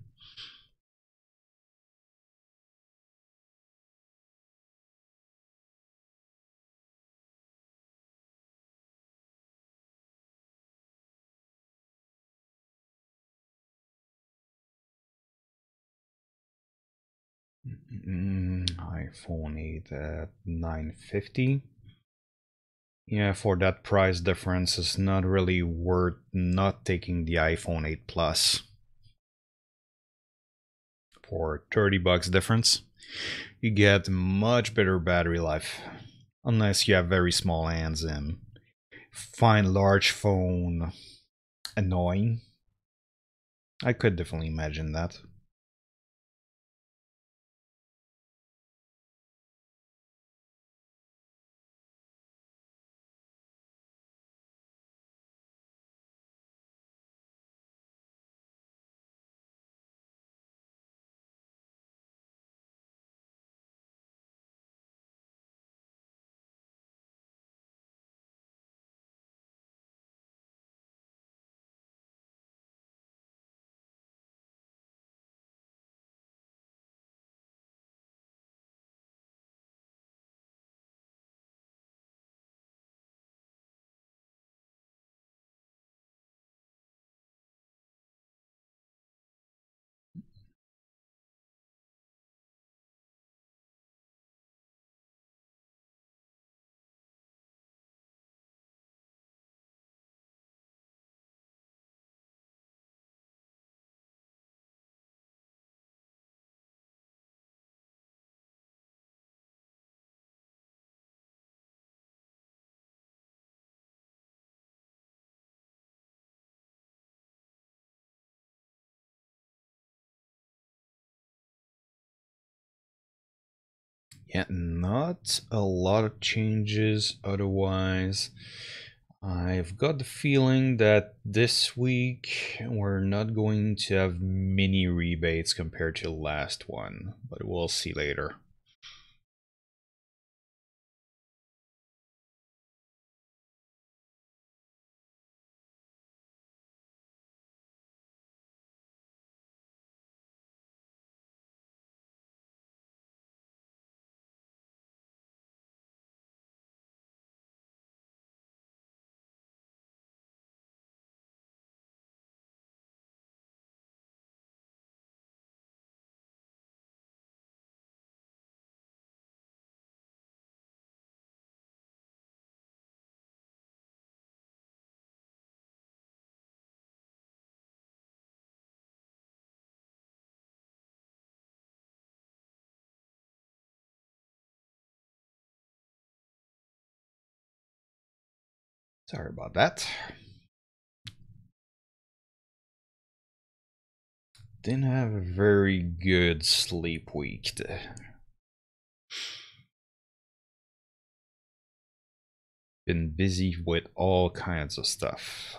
iPhone 8 at 950. Yeah, for that price difference, it's not really worth not taking the iPhone 8 Plus. For 30 bucks difference, you get much better battery life. Unless you have very small hands and find large phone annoying. I could definitely imagine that. Yeah, not a lot of changes otherwise. I've got the feeling that this week we're not going to have many rebates compared to the last one, but we'll see later. Sorry about that. Didn't have a very good sleep week. Been busy with all kinds of stuff.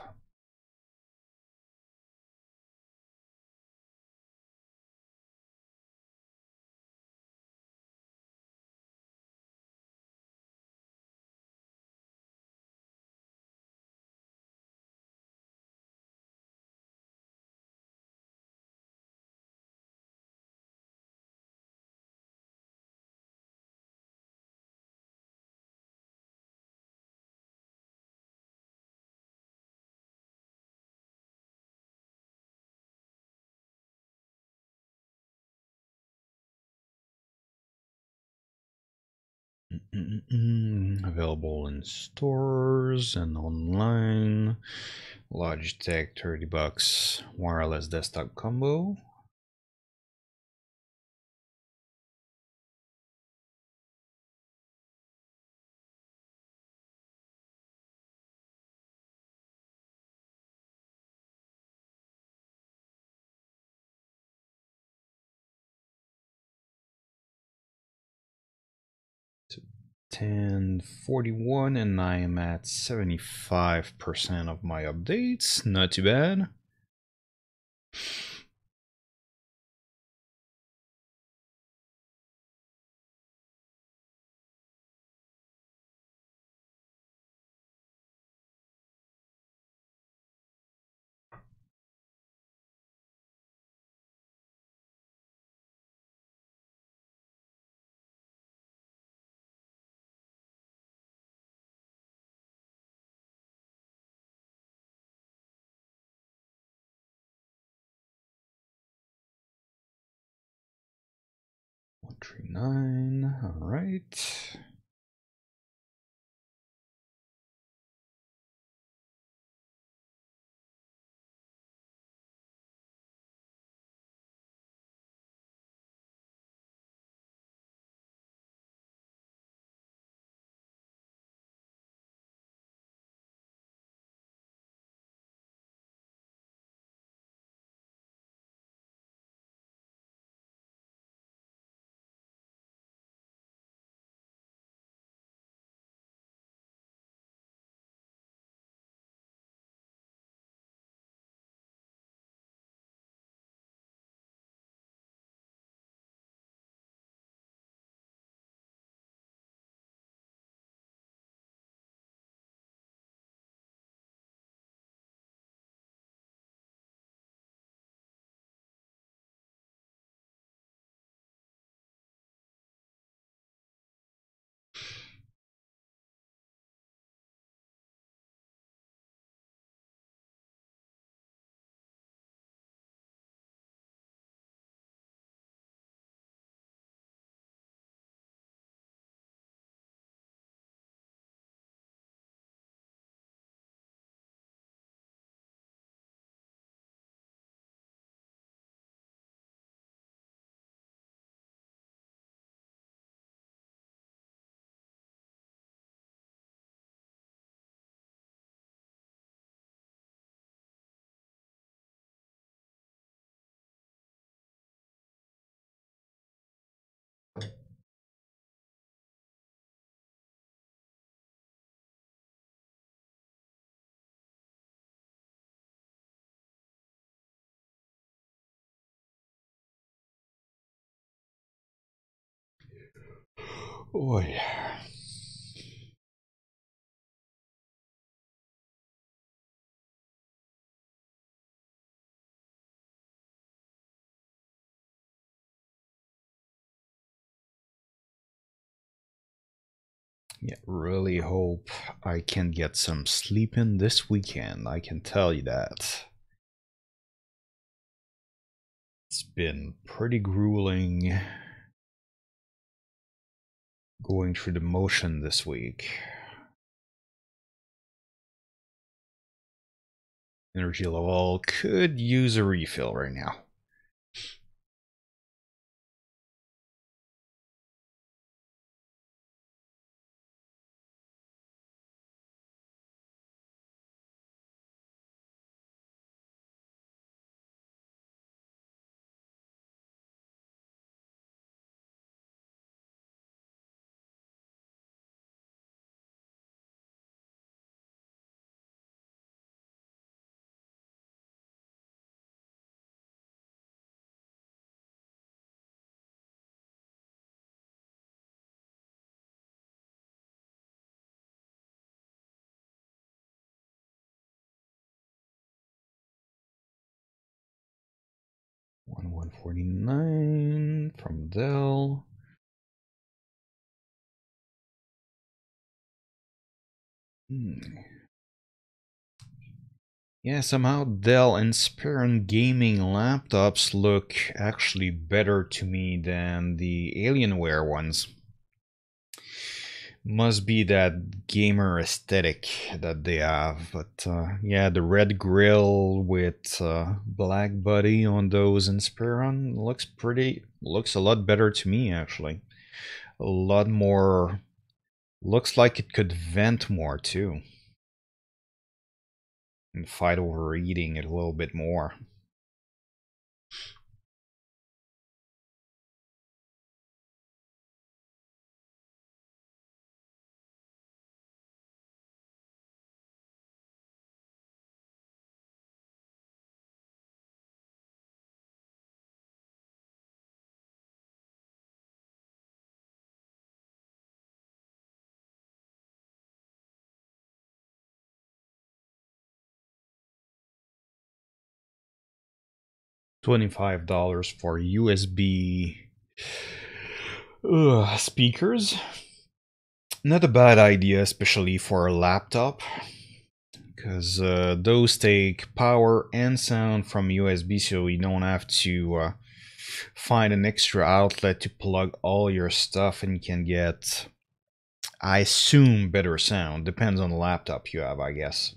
Available in stores and online. Logitech $30 wireless desktop combo. So 10:41 and I am at 75% of my updates. Not too bad. One, 139. All right. Oh yeah. Yeah, really hope I can get some sleep in this weekend. I can tell you that. It's been pretty grueling going through the motion this week. Energy level could use a refill right now. One 149 from Dell. Yeah, somehow Dell and Inspiron gaming laptops look actually better to me than the Alienware ones. Must be that gamer aesthetic that they have. But yeah, the red grill with black body on those Inspiron looks a lot better to me actually. A lot more, looks like it could vent more too. And fight overheating it a little bit more. $25 for USB speakers. Not a bad idea, especially for a laptop, because those take power and sound from USB, so you don't have to find an extra outlet to plug all your stuff, and you can get, I assume, better sound. Depends on the laptop you have, I guess.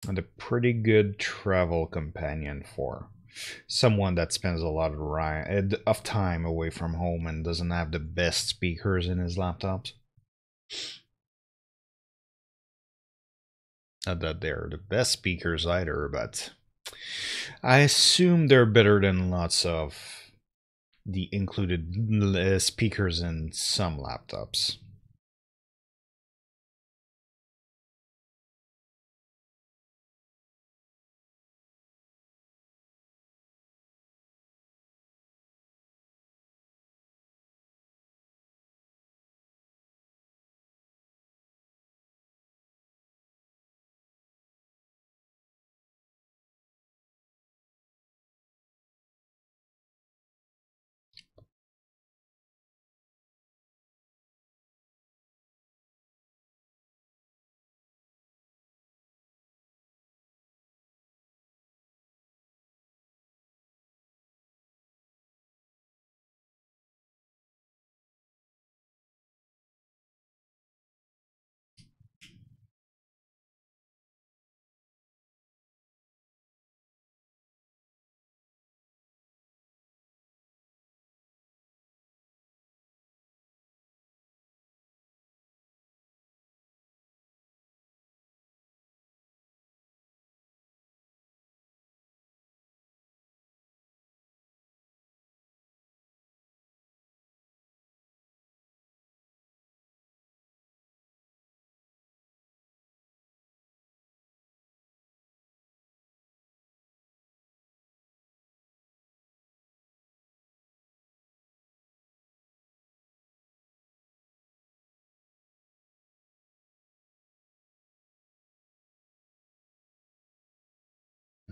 And a pretty good travel companion for someone that spends a lot of time away from home and doesn't have the best speakers in his laptops. Not that they're the best speakers either, but I assume they're better than lots of the included speakers in some laptops.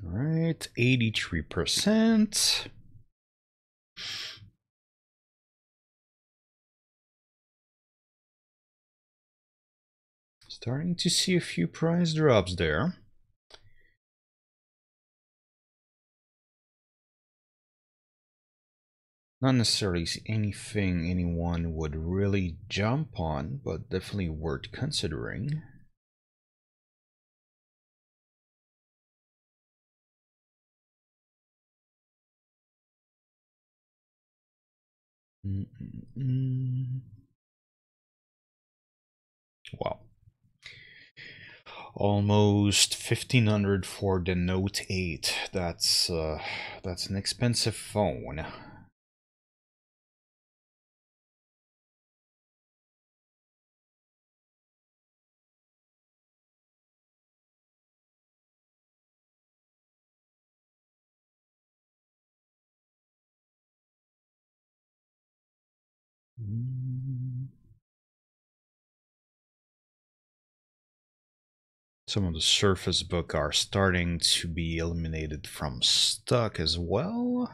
All right, 83%. Starting to see a few price drops there. Not necessarily anything anyone would really jump on, but definitely worth considering. Wow. Almost 1500 for the Note 8. That's an expensive phone. Some of the Surface Book are starting to be eliminated from stock as well,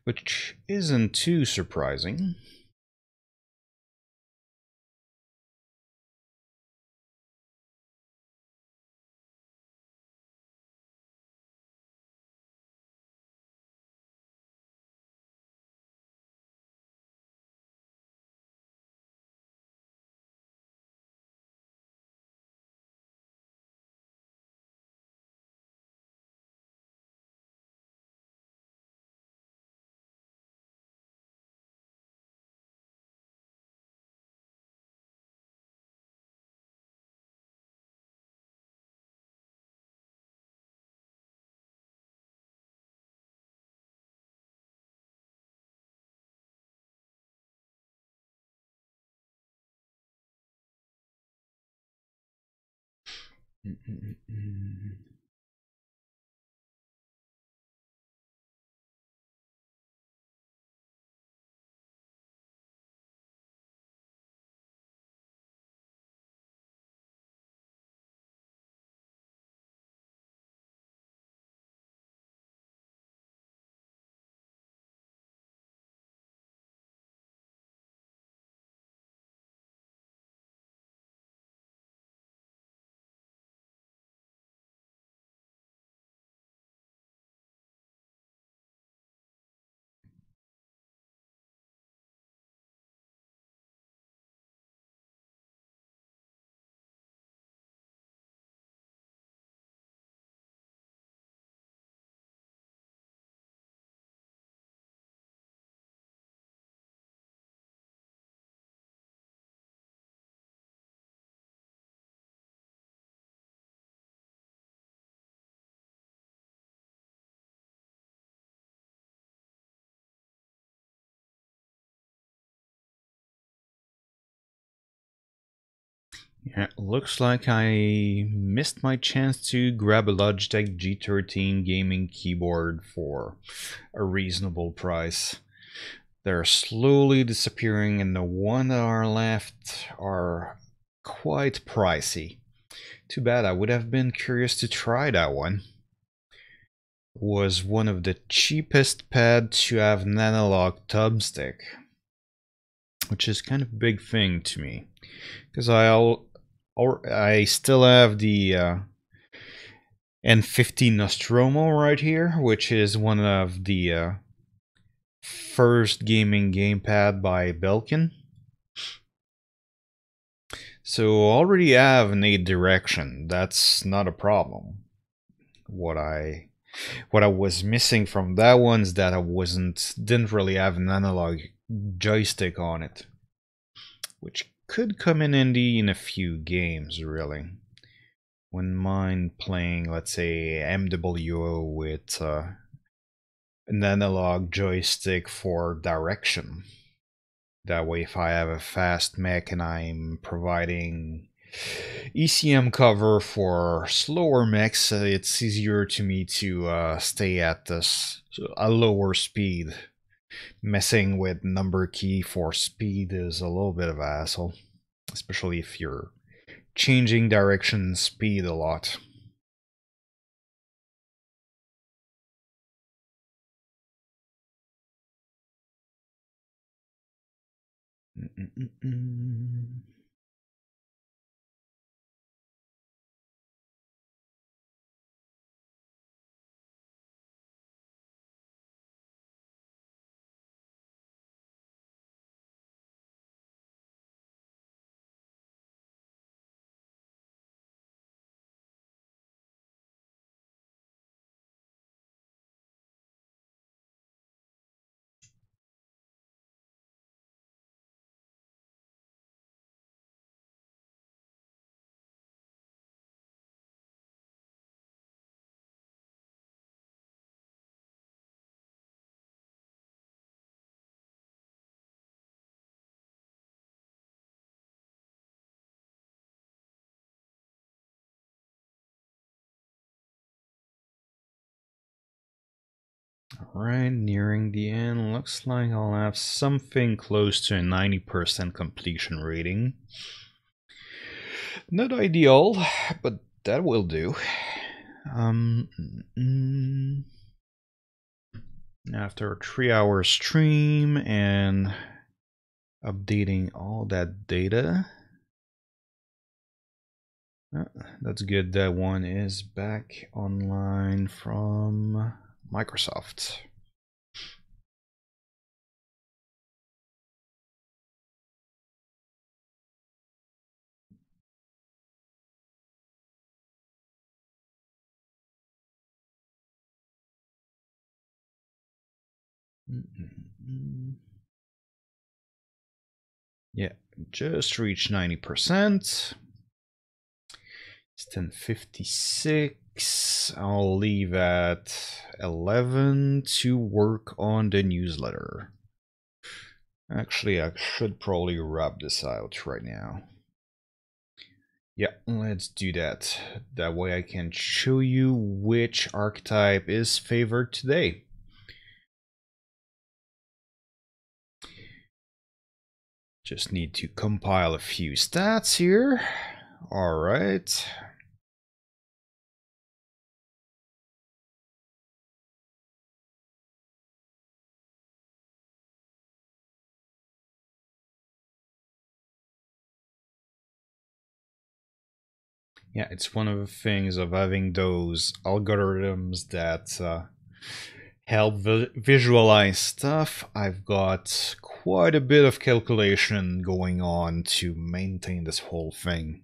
which isn't too surprising. Yeah, looks like I missed my chance to grab a Logitech G13 gaming keyboard for a reasonable price. They're slowly disappearing, and the one that are left are quite pricey. Too bad, I would have been curious to try that one. Was one of the cheapest pads to have an analog thumbstick, which is kind of a big thing to me, because I still have the N50 Nostromo right here, which is one of the first gaming gamepad by Belkin. So already have an 8 direction. That's not a problem. What I was missing from that one is that I didn't really have an analog joystick on it, which could come in handy in a few games, really. Wouldn't mind playing, let's say, MWO with an analog joystick for direction. That way, if I have a fast mech and I'm providing ECM cover for slower mechs, it's easier to me to stay at a lower speed. Messing with number key for speed is a little bit of a hassle, especially if you're changing direction speed a lot. Alright, nearing the end. Looks like I'll have something close to a 90% completion rating. Not ideal, but that will do. After a 3-hour stream and updating all that data. That's good, that one is back online from Microsoft. Yeah, just reached 90%. It's 10:56. I'll leave at 11 to work on the newsletter. Actually, I should probably wrap this out right now. Yeah, let's do that. That way I can show you which archetype is favored today. Just need to compile a few stats here. All right. Yeah, it's one of the things of having those algorithms that help visualize stuff. I've got quite a bit of calculation going on to maintain this whole thing.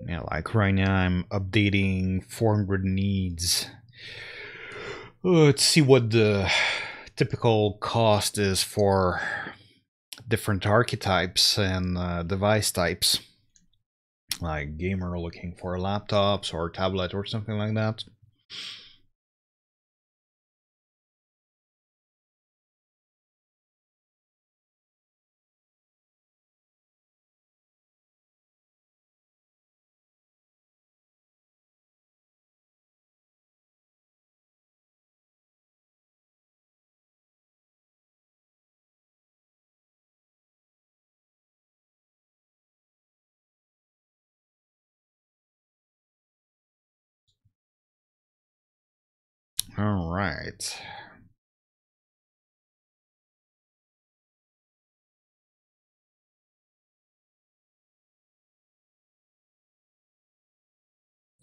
Yeah, like right now I'm updating 400 needs. Let's see what the typical cost is for different archetypes and device types. Like gamer looking for laptops or tablet or something like that. All right.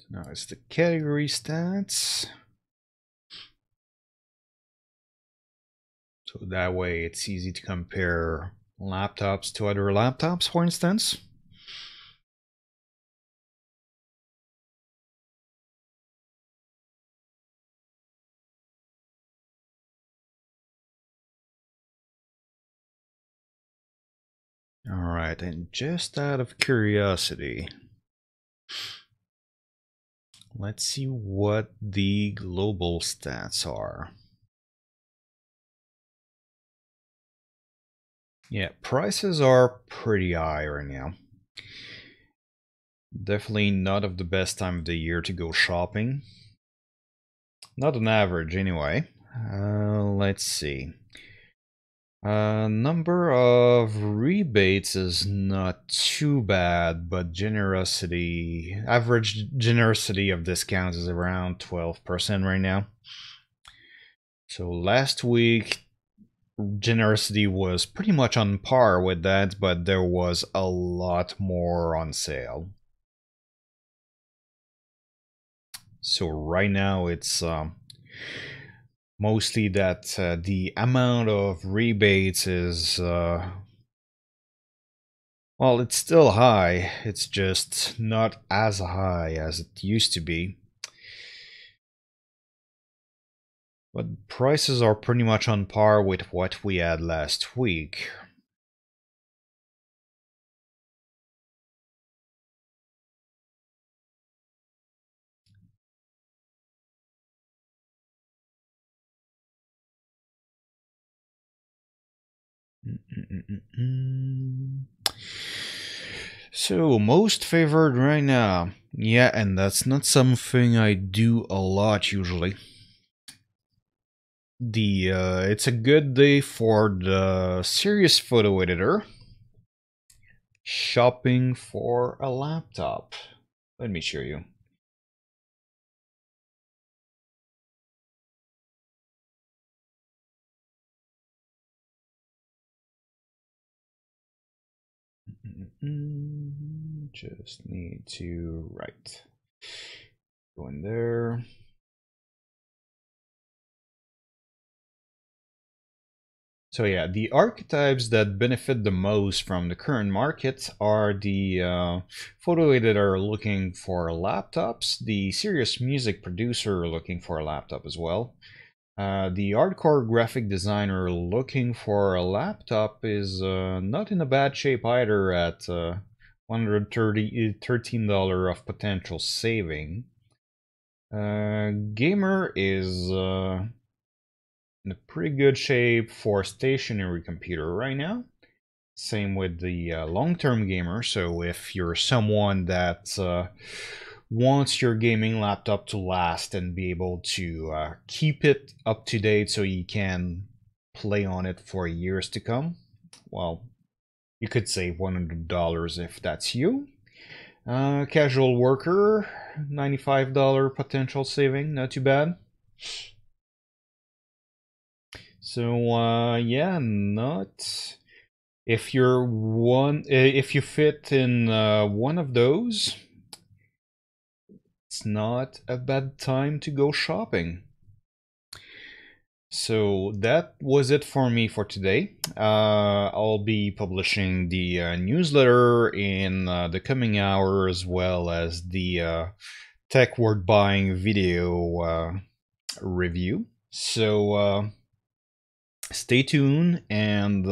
Now it's the category stats. So that way it's easy to compare laptops to other laptops, for instance. All right, and just out of curiosity, let's see what the global stats are. Yeah, prices are pretty high right now. Definitely not of the best time of the year to go shopping. Not on average, anyway. Let's see. Number of rebates is not too bad, but average generosity of discounts is around 12% right now. So last week, generosity was pretty much on par with that, but there was a lot more on sale. So right now it's mostly that the amount of rebates is well, it's still high. It's just not as high as it used to be. But prices are pretty much on par with what we had last week. So, most favored right now. Yeah, and that's not something I do a lot usually. It's a good day for the serious photo editor. Shopping for a laptop. Let me show you. Just need to go in there. So yeah, the archetypes that benefit the most from the current market are the photo editor looking for laptops, the serious music producer looking for a laptop as well, The hardcore graphic designer looking for a laptop is not in a bad shape either at $113 of potential saving. Gamer is in a pretty good shape for stationary computer right now. Same with the long-term gamer. So if you're someone that wants your gaming laptop to last and be able to keep it up to date so you can play on it for years to come, well, you could save $100 if that's you. Casual worker, $95 potential saving, not too bad. So yeah, not if you're one if you fit in one of those, it's not a bad time to go shopping. So that was it for me for today. I'll be publishing the newsletter in the coming hour, as well as the tech worth buying video review. So stay tuned and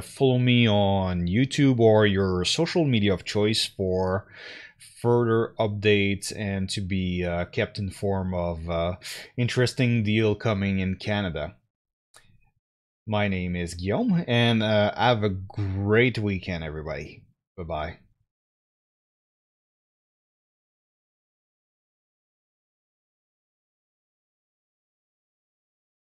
follow me on YouTube or your social media of choice for further updates and to be kept informed of interesting deal coming in Canada. My name is Guillaume, and have a great weekend, everybody. Bye bye.